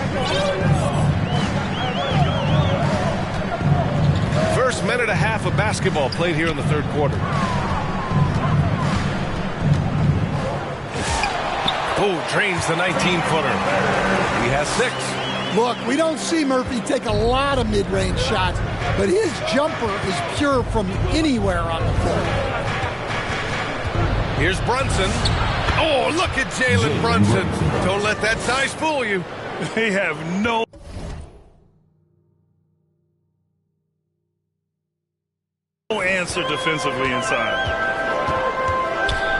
First minute and a half of basketball played here in the third quarter. Oh, drains the 19-footer. He has 6. Look, we don't see Murphy take a lot of mid-range shots, but his jumper is pure from anywhere on the court. Here's Brunson. Oh, look at Jalen Brunson. Don't let that size fool you. They have no answer defensively inside.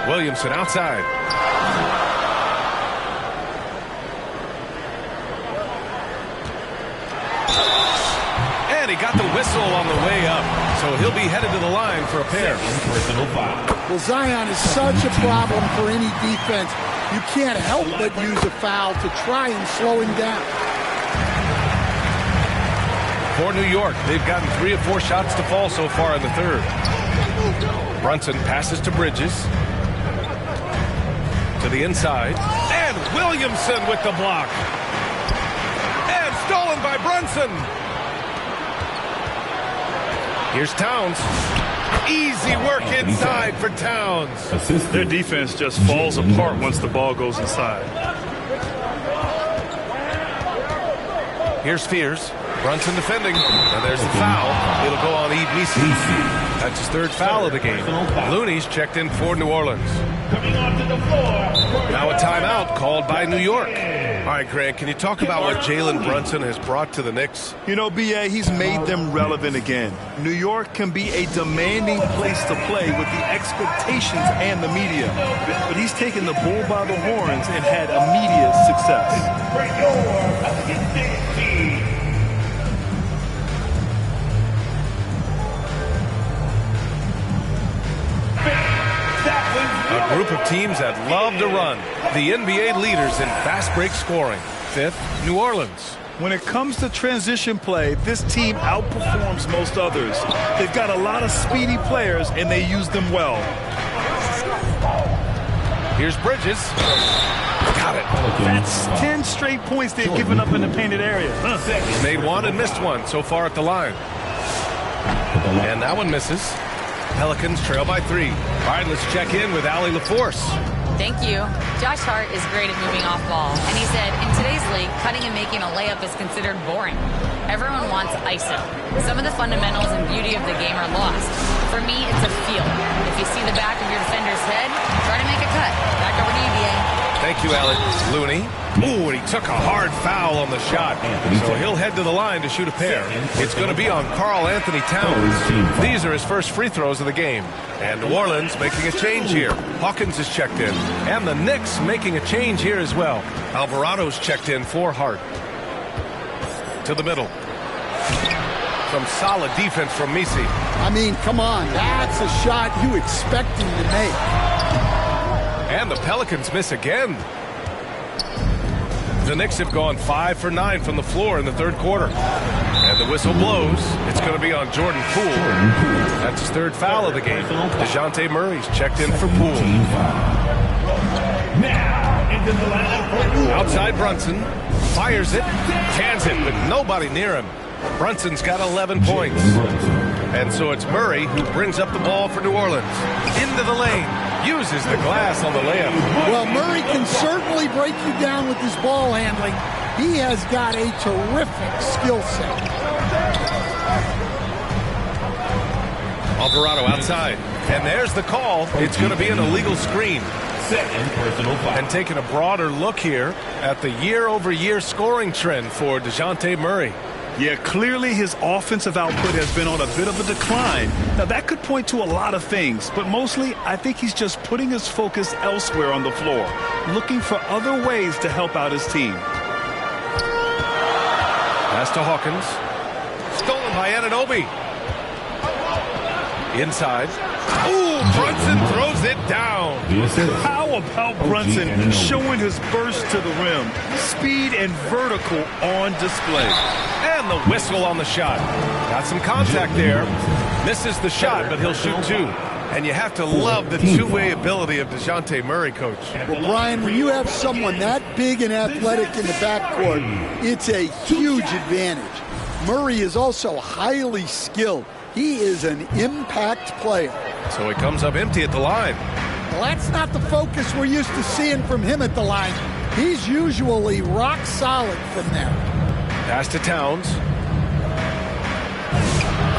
Williamson outside. he got the whistle on the way up. So he'll be headed to the line for a pair. Personal foul. Well, Zion is such a problem for any defense. You can't help but use a foul to try and slow him down. For New York, they've gotten 3 of 4 shots to fall so far in the third. Brunson passes to Bridges. To the inside. And Williamson with the block. And stolen by Brunson. Here's Towns. Easy work inside for Towns. Their defense just falls apart once the ball goes inside. Here's Fears. Brunson defending. And there's the foul. It'll go on Ps4. That's his 3rd foul of the game. Looney's checked in for New Orleans. Now a timeout called by New York. All right, Grant, can you talk about what Jalen Brunson has brought to the Knicks? You know, B.A., he's made them relevant again. New York can be a demanding place to play with the expectations and the media. But he's taken the bull by the horns and had immediate success. A group of teams that love to run. The NBA leaders in fast break scoring. 5th, New Orleans. When it comes to transition play, this team outperforms most others. They've got a lot of speedy players, and they use them well. Here's Bridges. Got it. That's 10 straight points they've given up in the painted area. He's made 1 and missed 1 so far at the line. And that one misses. Pelicans trail by 3. All right, let's check in with Allie LaForce. Thank you. Josh Hart is great at moving off ball. And he said, in today's league, cutting and making a layup is considered boring. Everyone wants ISO. Some of the fundamentals and beauty of the game are lost. For me, it's a feel. If you see the back of your defender's head, try to make a cut. Back over to you, BA. Thank you, Allie. Looney. Ooh, and he took a hard foul on the shot. So he'll head to the line to shoot a pair. It's going to be on Karl Anthony Towns. These are his first free throws of the game. And New Orleans making a change here. Hawkins is checked in. And the Knicks making a change here as well. Alvarado's checked in for Hart. To the middle. Some solid defense from Misi. I mean, come on. That's a shot you expect him to make. And the Pelicans miss again. The Knicks have gone 5 for 9 from the floor in the third quarter. And the whistle blows. It's going to be on Jordan Poole. That's his 3rd foul of the game. DeJounte Murray's checked in for Poole. Outside Brunson. Fires it. Cans it with nobody near him. Brunson's got 11 points. And so it's Murray who brings up the ball for New Orleans. Into the lane. Uses the glass on the layup. Well, Murray can certainly break you down with his ball handling. He has got a terrific skill set. Alvarado outside. And there's the call. It's going to be an illegal screen. 2nd personal foul. And taking a broader look here at the year-over-year scoring trend for DeJounte Murray. Yeah, clearly his offensive output has been on a bit of a decline. Now, that could point to a lot of things, but mostly I think he's just putting his focus elsewhere on the floor, looking for other ways to help out his team. Pass to Hawkins. Stolen by Anunoby. Inside. Ooh, Brunson throws it down. How about Brunson showing his burst to the rim? Speed and vertical on display. And the whistle on the shot. Got some contact there. Misses the shot, but he'll shoot 2. And you have to love the two-way ability of DeJounte Murray, Coach. Well, Brian, when you have someone that big and athletic in the backcourt, it's a huge advantage. Murray is also highly skilled. He is an impact player. So he comes up empty at the line. Well, that's not the focus we're used to seeing from him at the line. He's usually rock solid from there. Pass to Towns.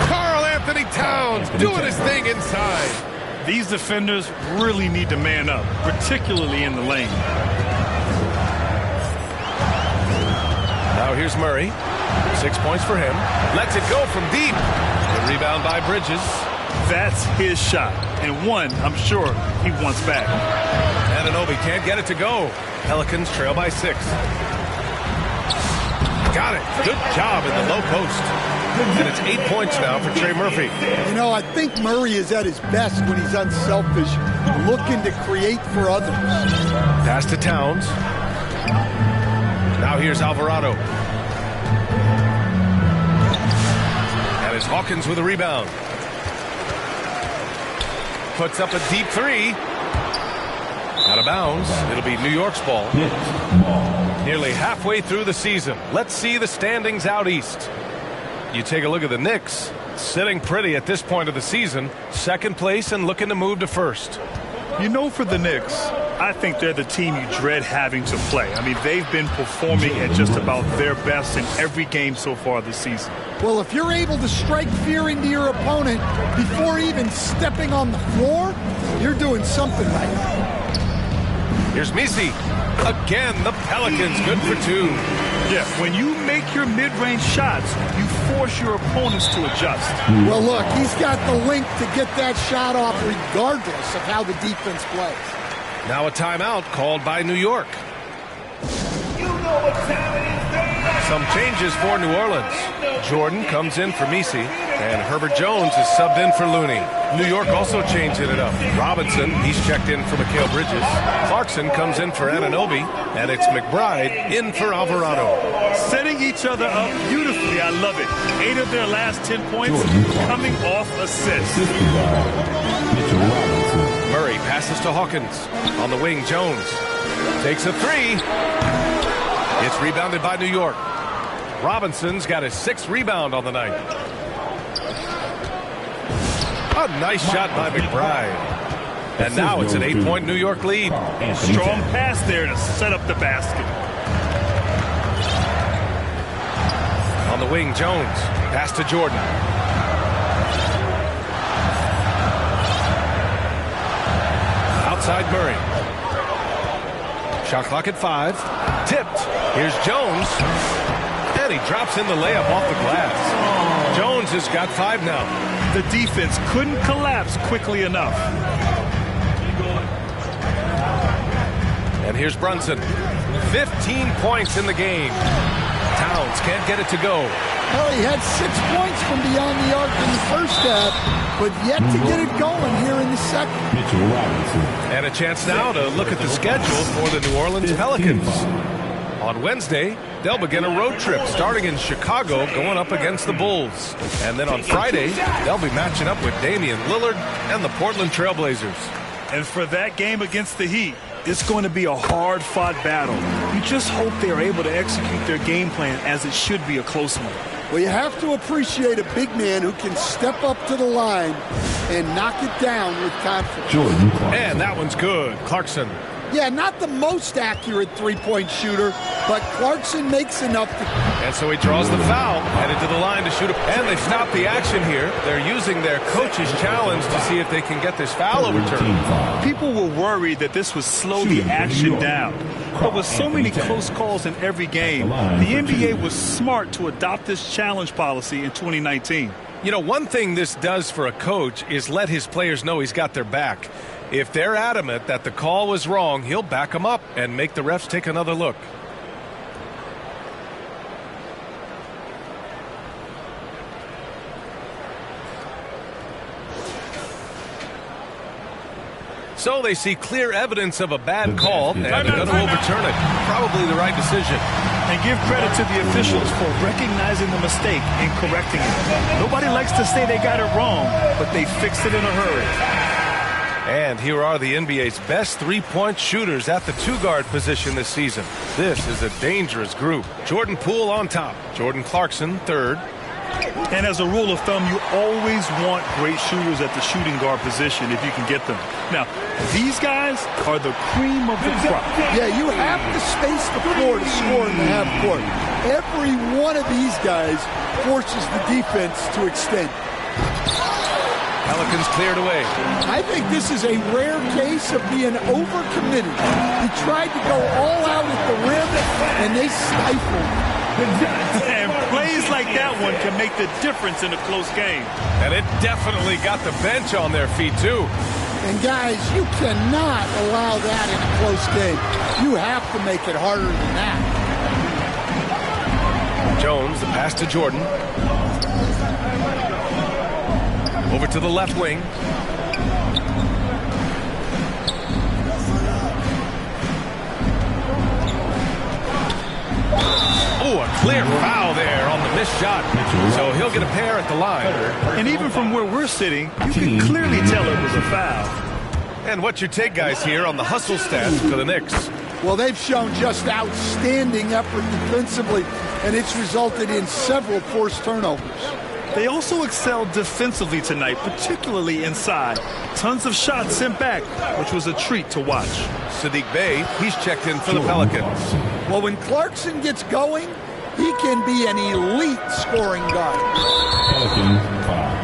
Karl Anthony Towns doing his thing inside. These defenders really need to man up, particularly in the lane. Now here's Murray. 6 points for him. Lets it go from deep. The rebound by Bridges. That's his shot, and one I'm sure he wants back. Anunoby can't get it to go. Pelicans trail by 6. Got it. Good job in the low post. And it's 8 points now for Trey Murphy. You know, I think Murray is at his best when he's unselfish, looking to create for others. Pass to Towns. Now here's Alvarado. And it's Hawkins with a rebound. Puts up a deep three. Out of bounds. It'll be New York's ball. Nearly halfway through the season. Let's see the standings out east. You take a look at the Knicks. Sitting pretty at this point of the season. Second place and looking to move to first. You know, for the Knicks, I think they're the team you dread having to play. I mean, they've been performing at just about their best in every game so far this season. Well, if you're able to strike fear into your opponent before even stepping on the floor, you're doing something right. Here's Misi. Again, the Pelicans good for two. Yeah, when you make your mid-range shots, you force your opponents to adjust. Well, look, he's got the length to get that shot off regardless of how the defense plays. Now a timeout called by New York. You know what time it is, baby. Some changes for New Orleans. Jordan comes in for Misi, and Herbert Jones is subbed in for Looney. New York also changing it up. Robinson, he's checked in for Mikal Bridges. Clarkson comes in for Anunoby, and it's McBride in for Alvarado. Setting each other up beautifully. I love it. 8 of their last 10 points coming off assists. Murray passes to Hawkins. On the wing, Jones takes a three. It's rebounded by New York. Robinson's got his 6th rebound on the night. A nice shot by McBride. And now it's an 8-point New York lead. Strong pass there to set up the basket. On the wing, Jones. Pass to Jordan. Outside Murray. Shot clock at 5. Tipped. Here's Jones. And he drops in the layup off the glass. Jones has got 5 now. The defense couldn't collapse quickly enough. And here's Brunson. 15 points in the game. Towns can't get it to go. Well, he had 6 points from beyond the arc in the first half, but yet to get it going here in the second. And a chance now to look at the schedule for the New Orleans Pelicans. On Wednesday, they'll begin a road trip starting in Chicago, going up against the Bulls. And then on Friday, they'll be matching up with Damian Lillard and the Portland Trailblazers. And for that game against the Heat, it's going to be a hard-fought battle. You just hope they are able to execute their game plan as it should be a close one. Well, you have to appreciate a big man who can step up to the line and knock it down with confidence. And that one's good. Clarkson. Yeah, not the most accurate three-point shooter, but Clarkson makes enough to... And so he draws the foul, headed to the line to shoot a... And they stop the action here. They're using their coach's challenge to see if they can get this foul overturned. People were worried that this would slow the action down. But with so many close calls in every game, the NBA was smart to adopt this challenge policy in 2019. You know, one thing this does for a coach is let his players know he's got their back. If they're adamant that the call was wrong, he'll back them up and make the refs take another look. So they see clear evidence of a bad call, and they're going to overturn it. Probably the right decision. And give credit to the officials for recognizing the mistake and correcting it. Nobody likes to say they got it wrong, but they fixed it in a hurry. And here are the NBA's best three-point shooters at the two-guard position this season. This is a dangerous group. Jordan Poole on top. Jordan Clarkson third. And as a rule of thumb, you always want great shooters at the shooting guard position if you can get them. Now, these guys are the cream of the crop. Yeah, you have to space the floor to score in the half court. Every one of these guys forces the defense to extend. Pelicans cleared away. I think this is a rare case of being overcommitted. He tried to go all out at the rim, and they stifled. And plays like that one can make the difference in a close game. And it definitely got the bench on their feet, too. And, guys, you cannot allow that in a close game. You have to make it harder than that. Jones, the pass to Jordan. Over to the left wing. Oh, a clear foul there on the missed shot. So he'll get a pair at the line. And even from where we're sitting, you can clearly tell it was a foul. And what's your take, guys, here on the hustle stats for the Knicks? Well, they've shown just outstanding effort defensively, and it's resulted in several forced turnovers. They also excelled defensively tonight, particularly inside. Tons of shots sent back, which was a treat to watch. Sadiq Bey, he's checked in for the Pelicans. Well, when Clarkson gets going, he can be an elite scoring guard. Pelicans foul.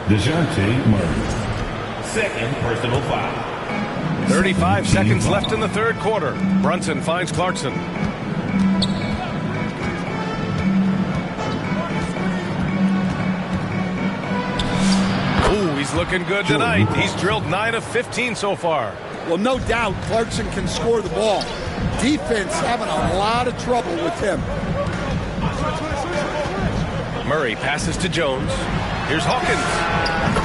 DeJounte Murray. Second personal foul. 35 seconds left in the third quarter. Brunson finds Clarkson. Ooh, he's looking good tonight. He's drilled 9 of 15 so far. Well, no doubt Clarkson can score the ball. Defense having a lot of trouble with him. Murray passes to Jones. Here's Hawkins.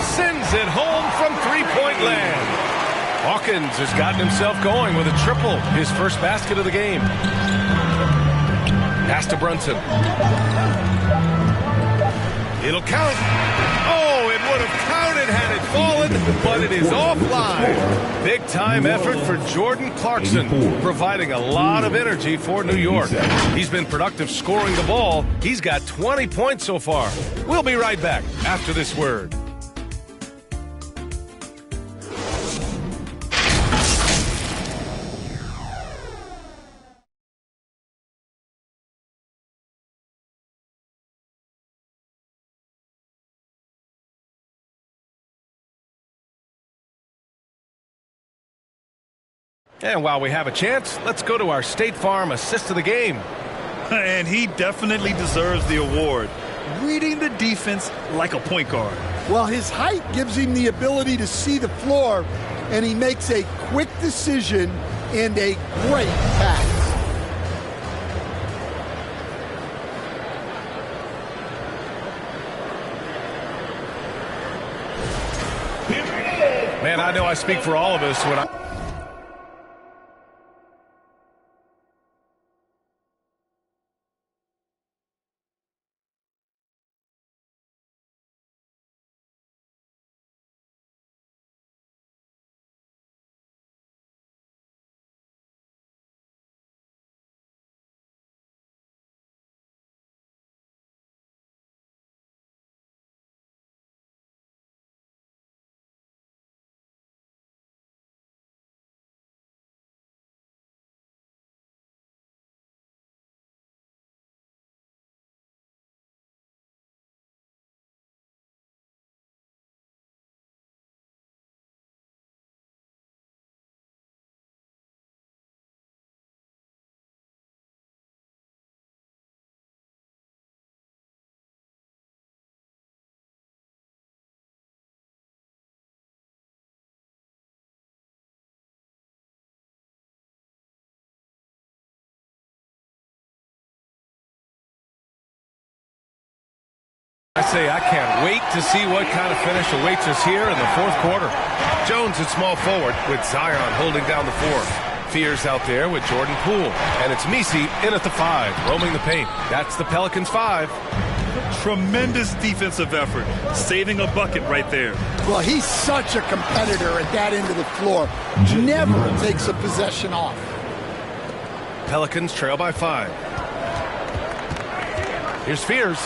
Sends it home from three-point land. Hawkins has gotten himself going with a triple, his first basket of the game. Pass to Brunson. It'll count. Oh, it would have counted had it fallen, but it is offline. Big-time effort for Jordan Clarkson, providing a lot of energy for New York. He's been productive scoring the ball. He's got 20 points so far. We'll be right back after this word. And while we have a chance, let's go to our State Farm assist of the game. And he definitely deserves the award. Reading the defense like a point guard. Well, his height gives him the ability to see the floor, and he makes a quick decision and a great pass. Man, I know I speak for all of us when I... I say I can't wait to see what kind of finish awaits us here in the fourth quarter. Jones at small forward with Zion holding down the 4. Fears out there with Jordan Poole. And it's Misi in at the 5, roaming the paint. That's the Pelicans 5. Tremendous defensive effort, saving a bucket right there. Well, he's such a competitor at that end of the floor. Never takes a possession off. Pelicans trail by 5. Here's Fears.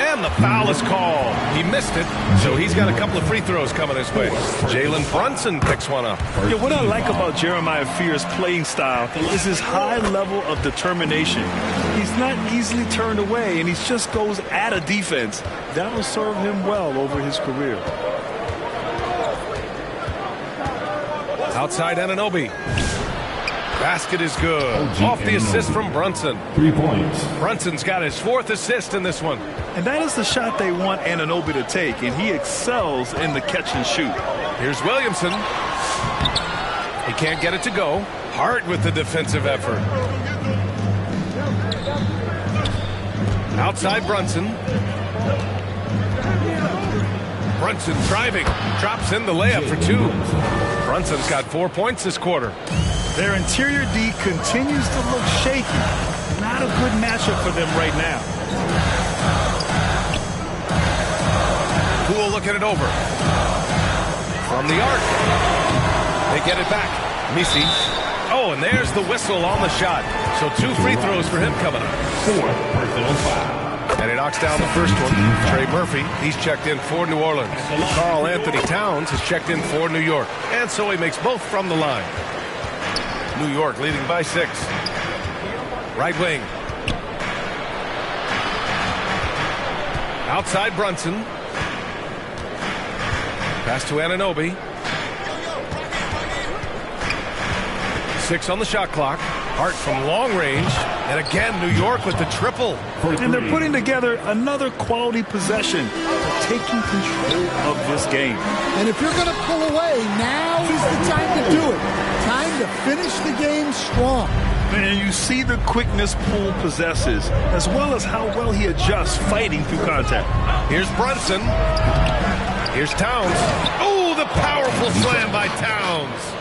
And the foul is called. He missed it, so he's got a couple of free throws coming his way. Jalen Brunson picks one up. Yeah, what I like about Jeremiah Fears' playing style is his high level of determination. He's not easily turned away, and he just goes at a defense. That will serve him well over his career. Outside Anunoby. Basket is good. Off the assist from Brunson. 3 points. Brunson's got his 4th assist in this one. And that is the shot they want Anunoby to take, and he excels in the catch and shoot. Here's Williamson. He can't get it to go. Hart with the defensive effort. Outside Brunson. Brunson driving. Drops in the layup for 2. Brunson's got 4 points this quarter. Their interior D continues to look shaky. Not a good matchup for them right now. Poole looking it over. From the arc. They get it back. Misi. Oh, and there's the whistle on the shot. So 2 free throws for him coming up. 4 personal foul. And he knocks down the first one. Trey Murphy, he's checked in for New Orleans. Karl Anthony Towns has checked in for New York. And so he makes both from the line. New York leading by 6. Right wing. Outside Brunson. Pass to Anunoby. 6 on the shot clock. Hart from long range. And again, New York with the triple. And they're putting together another quality possession, taking control of this game. And if you're going to pull away, now is the time to do it. Time to finish the game strong. And you see the quickness Poole possesses, as well as how well he adjusts fighting through contact. Here's Brunson. Here's Towns. Oh, the powerful slam by Towns.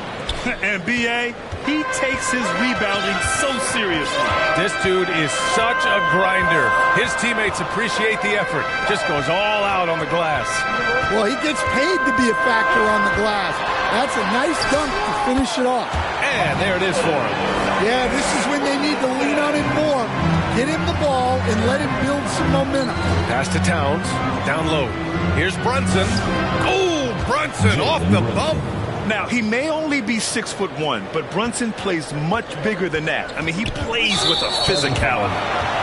And B.A., he takes his rebounding so seriously. This dude is such a grinder. His teammates appreciate the effort. Just goes all out on the glass. Well, he gets paid to be a factor on the glass. That's a nice dunk to finish it off. And there it is for him. Yeah, this is when they need to lean on him more. Get him the ball and let him build some momentum. Pass to Towns. Down low. Here's Brunson. Oh, Brunson off the bump. Now, he may only be 6'1", but Brunson plays much bigger than that. I mean, he plays with a physicality.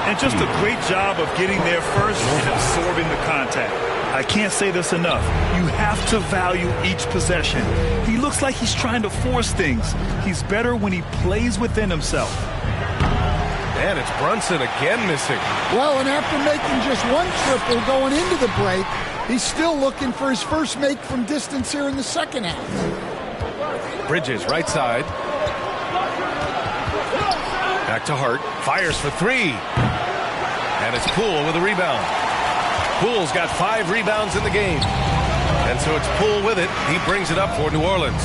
And just a great job of getting there first and absorbing the contact. I can't say this enough. You have to value each possession. He looks like he's trying to force things. He's better when he plays within himself. And it's Brunson again missing. Well, and after making just 1 triple going into the break, he's still looking for his first make from distance here in the second half. Bridges, right side. Back to Hart. Fires for 3. And it's Poole with a rebound. Poole's got 5 rebounds in the game. And so it's Poole with it. He brings it up for New Orleans.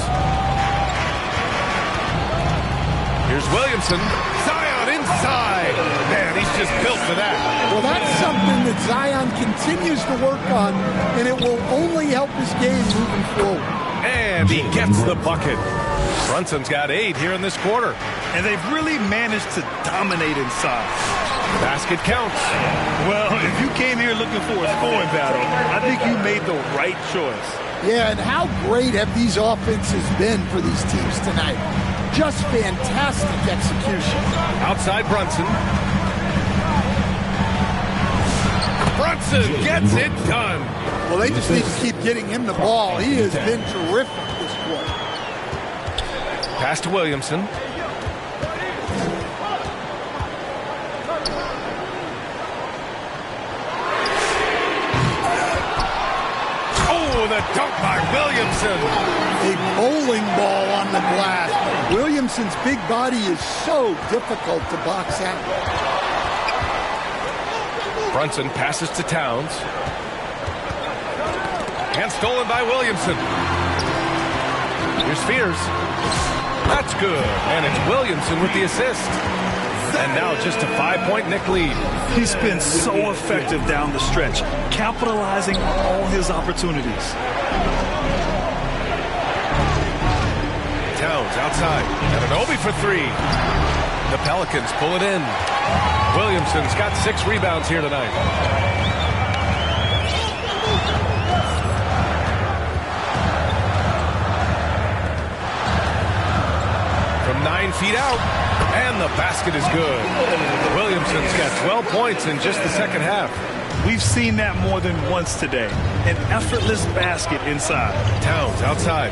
Here's Williamson. Zion inside. Man, he's just built for that. Well, that's something that Zion continues to work on, and it will only help his game moving forward. And he gets the bucket. Brunson's got 8 here in this quarter. And they've really managed to dominate inside. Basket counts. Well, if you came here looking for a scoring battle, I think you made the right choice. Yeah, and how great have these offenses been for these teams tonight? Just fantastic execution. Outside Brunson. Brunson gets it done. Well, they just need to keep getting him the ball. He has been terrific this quarter. Pass to Williamson. Oh, the dunk by Williamson. A bowling ball on the glass. Williamson's big body is so difficult to box out. Brunson passes to Towns. And stolen by Williamson. Here's Spears. That's good. And it's Williamson with the assist. And now just a 5-point Knick lead. He's been so effective down the stretch, capitalizing on all his opportunities. Towns outside. Anunoby for 3. The Pelicans pull it in. Williamson's got 6 rebounds here tonight. From 9 feet out, and the basket is good. Williamson's got 12 points in just the second half. We've seen that more than once today. An effortless basket inside. Towns outside.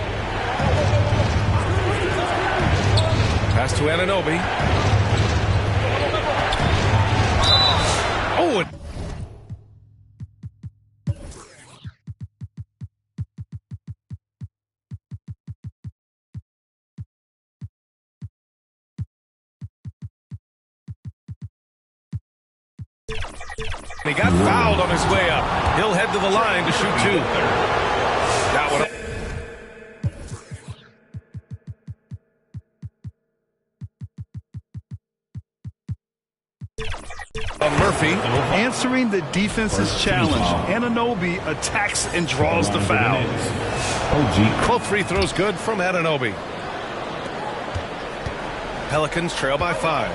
Pass to Anunoby. Oh, he got fouled on his way up. He'll head to the line to shoot 2. That one. Murphy. Answering the defense's challenge. Anunoby attacks and draws the foul. Both free throws good from Anunoby. Pelicans trail by 5.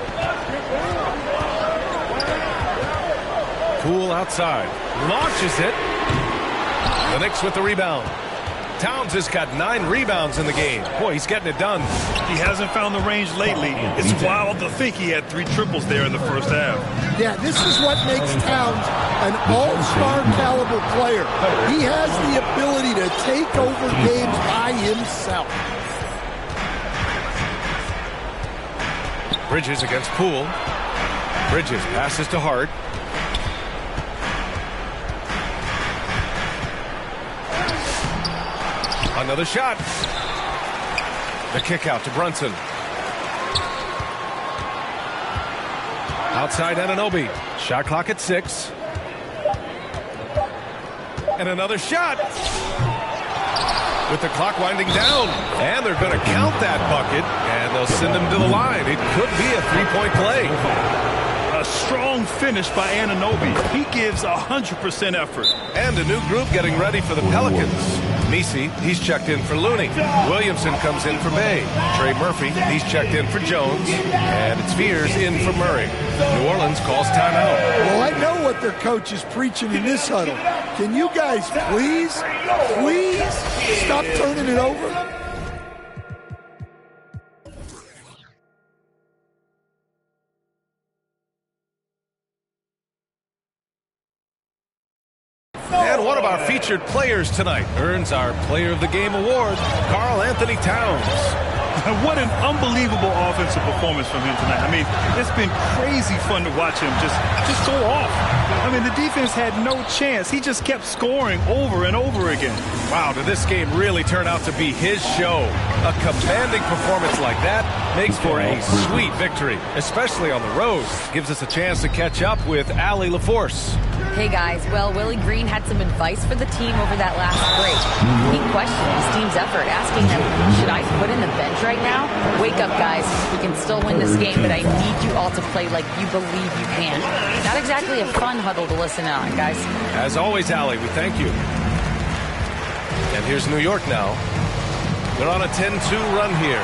Poole outside. Launches it. The Knicks with the rebound. Towns has got 9 rebounds in the game. Boy, he's getting it done. He hasn't found the range lately. It's wild to think he had 3 triples there in the first half. Yeah, this is what makes Towns an all-star caliber player. He has the ability to take over games by himself. Bridges against Poole. Bridges passes to Hart. Another shot. The kick out to Brunson. Outside Anunoby. Shot clock at 6. And another shot. With the clock winding down. And they're going to count that bucket. And they'll send him to the line. It could be a 3-point play. A strong finish by Anunoby. He gives 100% effort. And a new group getting ready for the Pelicans. Messi, he's checked in for Looney. Williamson comes in for Bay. Trey Murphy, he's checked in for Jones. And it's Fears in for Murray. New Orleans calls timeout. Well, I know what their coach is preaching in this huddle. Can you guys please stop turning it over? And one of our featured players tonight earns our Player of the Game award, Karl Anthony Towns. What an unbelievable offensive performance from him tonight. I mean, it's been crazy fun to watch him just go off. I mean, the defense had no chance. He just kept scoring over and over again. Wow, did this game really turn out to be his show? A commanding performance like that makes for a sweet victory, especially on the road. Gives us a chance to catch up with Allie LaForce. Hey guys, well, Willie Green had some advice for the team over that last break. He questioned his team's effort, asking them, should I put in the bench right now? Wake up, guys. We can still win this game, but I need you all to play like you believe you can. Not exactly a fun huddle to listen on, guys. As always, Allie, we thank you. And here's New York now. They're on a 10-2 run here.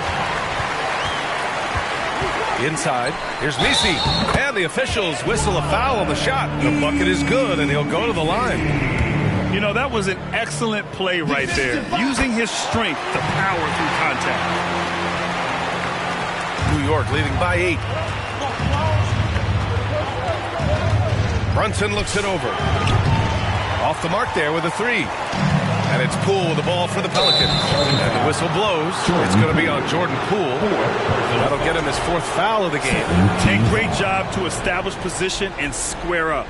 Inside, here's Messi, and the officials whistle a foul on the shot. The bucket is good, and he'll go to the line. You know, that was an excellent play right there, using his strength to power through contact. New York leading by 8. Brunson looks it over. Off the mark there with a 3. And it's Poole with the ball for the Pelicans. And the whistle blows. It's going to be on Jordan Poole. That'll get him his 4th foul of the game. Take great job to establish position and square up.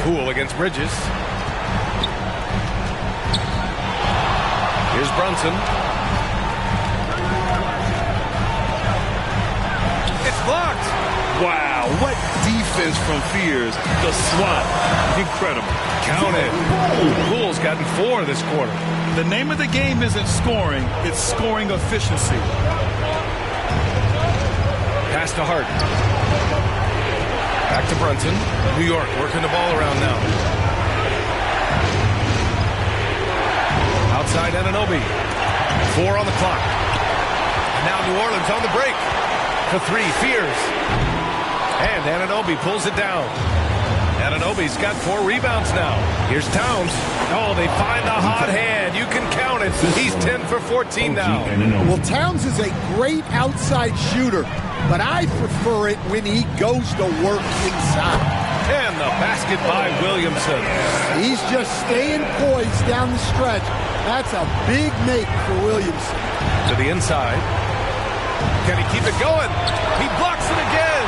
Poole against Bridges. Here's Brunson. It's blocked. Wow, what defense from Fears. The swat. Incredible. Counted. Poole's gotten 4 this quarter. The name of the game isn't scoring, it's scoring efficiency. Pass to Hart. Back to Brunson. New York working the ball around now. Outside Anunoby. 4 on the clock. And now New Orleans on the break. For 3, Fears. And Anunoby pulls it down. Anunoby's got 4 rebounds now. Here's Towns. Oh, they find the hot hand. You can count it. He's 10 for 14 now. Well, Towns is a great outside shooter, but I prefer it when he goes to work inside. And the basket by Williamson. He's just staying poised down the stretch. That's a big make for Williamson. To the inside. Can he keep it going? He blocks it again.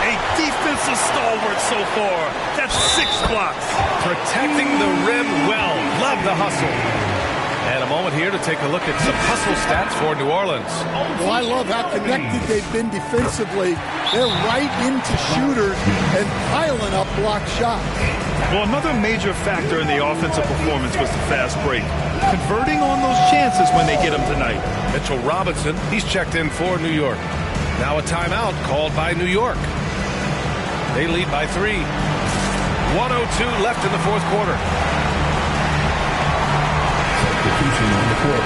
A defensive stalwart so far. That's 6 blocks. Protecting the rim well. Love the hustle. And a moment here to take a look at some hustle stats for New Orleans. Well, I love how connected they've been defensively. They're right into shooters and piling up block shots. Well, another major factor in the offensive performance was the fast break. Converting on those chances when they get them tonight. Mitchell Robinson, he's checked in for New York. Now a timeout called by New York. They lead by 3. 1:02 left in the fourth quarter. Substitution on the court.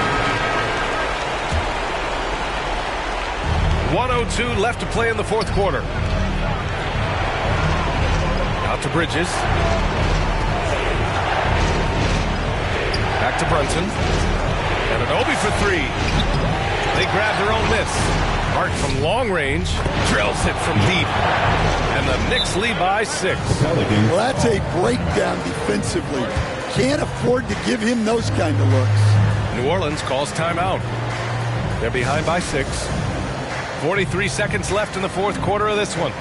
1:02 left to play in the fourth quarter. Out to Bridges. Back to Brunson. And an Obi for 3. They grab their own miss. Hart from long range drills it from deep. And the Knicks lead by 6. Well, that's a breakdown defensively. Can't afford to give him those kind of looks. New Orleans calls timeout. They're behind by 6. 43 seconds left in the fourth quarter of this one.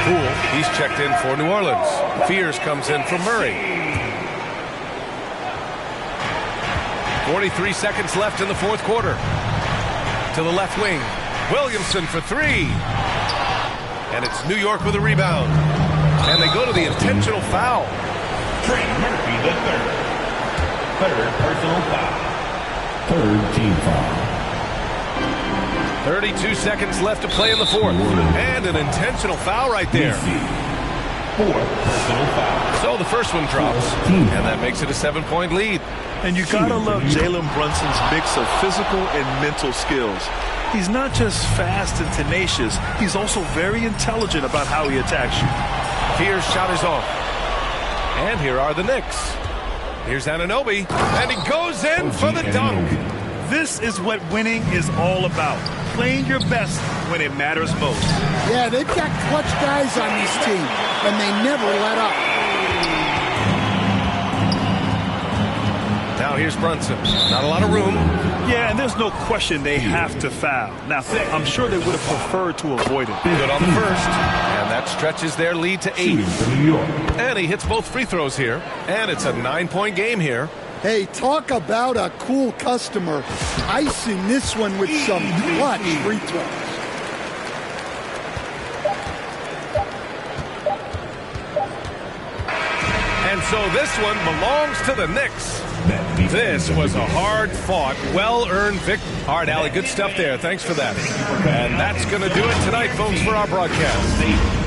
Poole, he's checked in for New Orleans. Fears comes in from Murray. 43 seconds left in the fourth quarter. To the left wing. Williamson for 3. And it's New York with a rebound. And they go to the intentional foul. Trey Murphy, the third. Third personal foul. Third team foul. 32 seconds left to play in the fourth. And an intentional foul right there. Fourth personal foul. So the first one drops. And that makes it a 7-point lead. And you gotta love Jalen Brunson's mix of physical and mental skills. He's not just fast and tenacious, he's also very intelligent about how he attacks you. Fear's shot is off. And here are the Knicks. Here's Anunoby, and he goes in for the dunk. This is what winning is all about. Playing your best when it matters most. Yeah, they've got clutch guys on this team, and they never let up. Now here's Brunson. Not a lot of room. Yeah, and there's no question they have to foul. Now, I'm sure they would have preferred to avoid it. Good on the first. And that stretches their lead to 8. And he hits both free throws here. And it's a 9-point game here. Hey, talk about a cool customer. Icing this one with some clutch free throws. And so this one belongs to the Knicks. This was a hard-fought, well-earned victory. All right, Allie, good stuff there. Thanks for that. And that's going to do it tonight, folks, for our broadcast.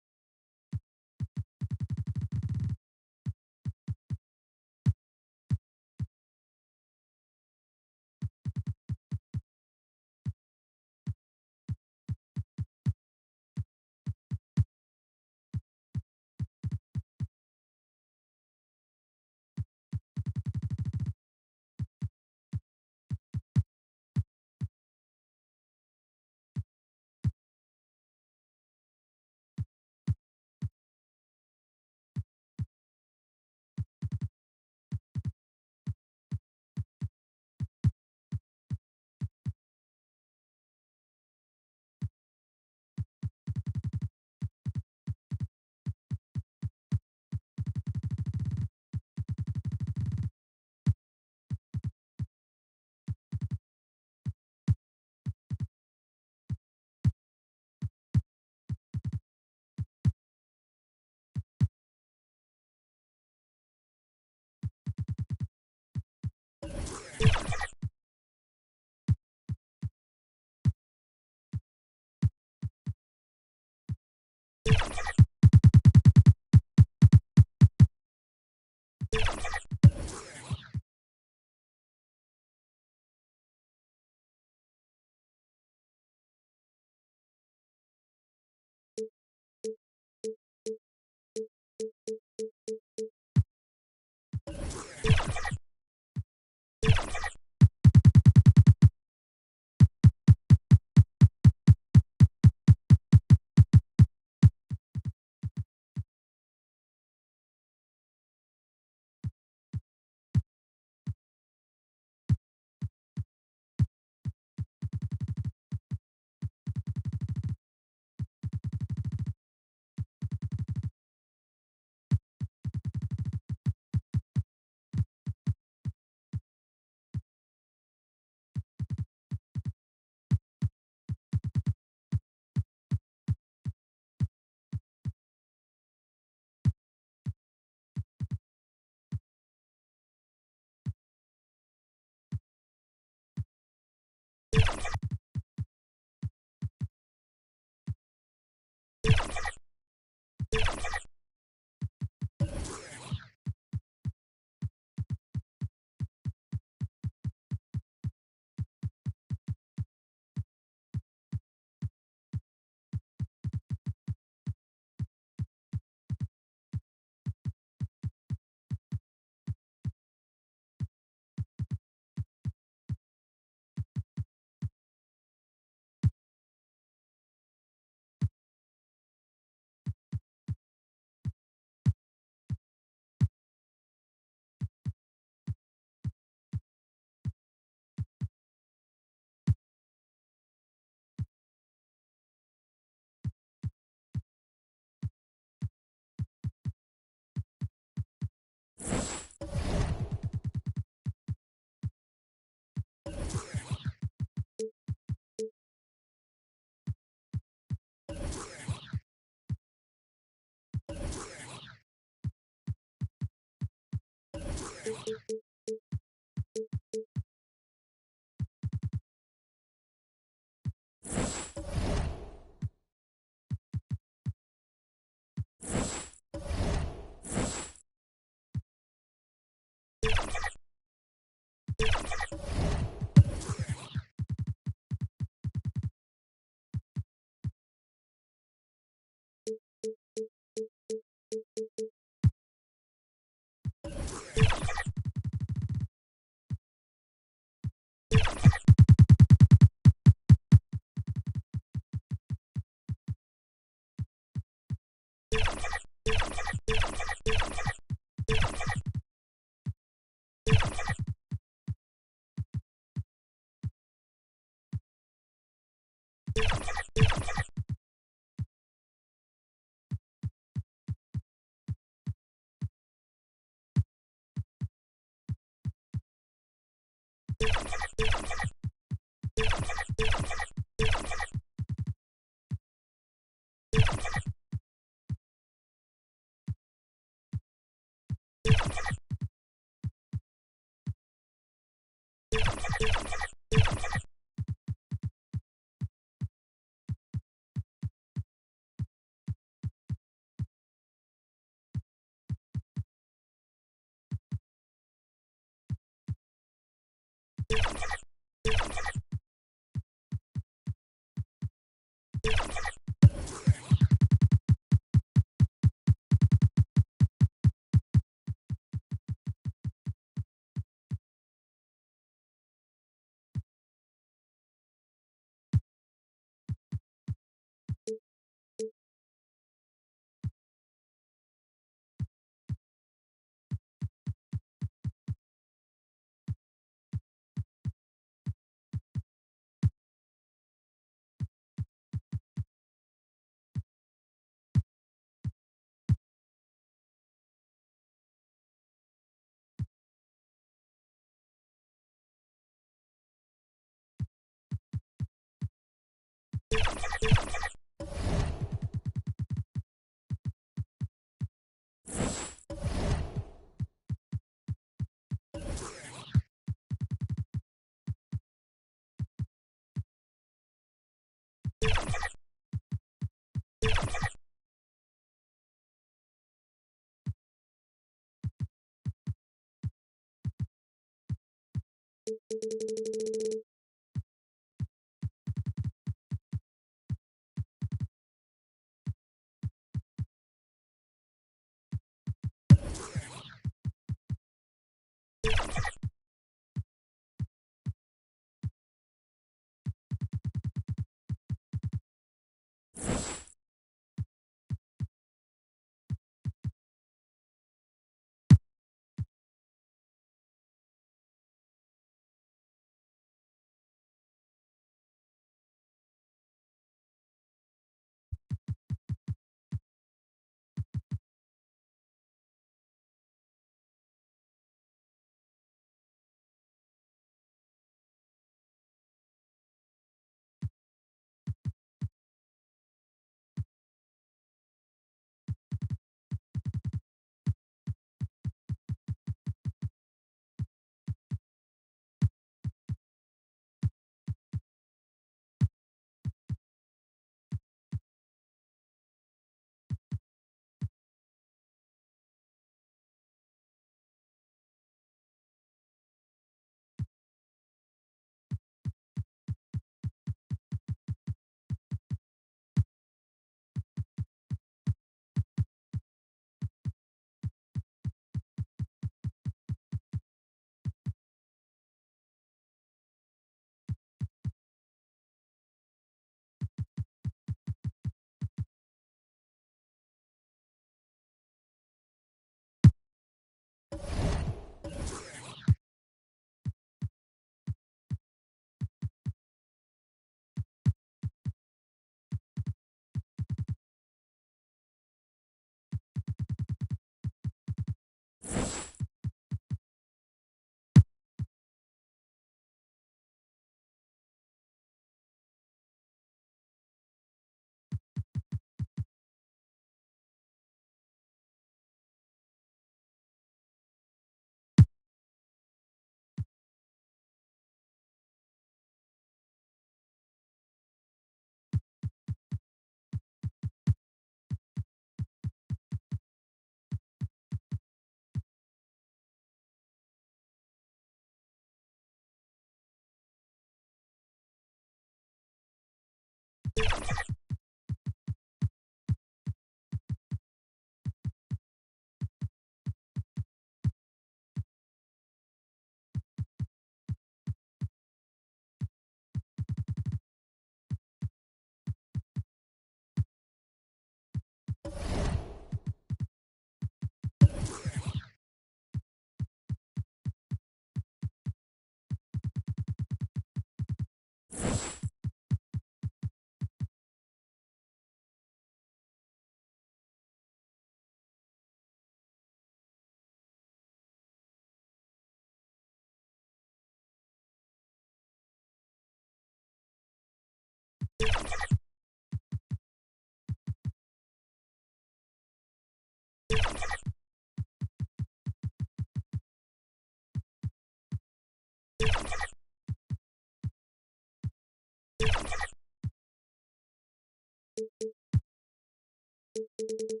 you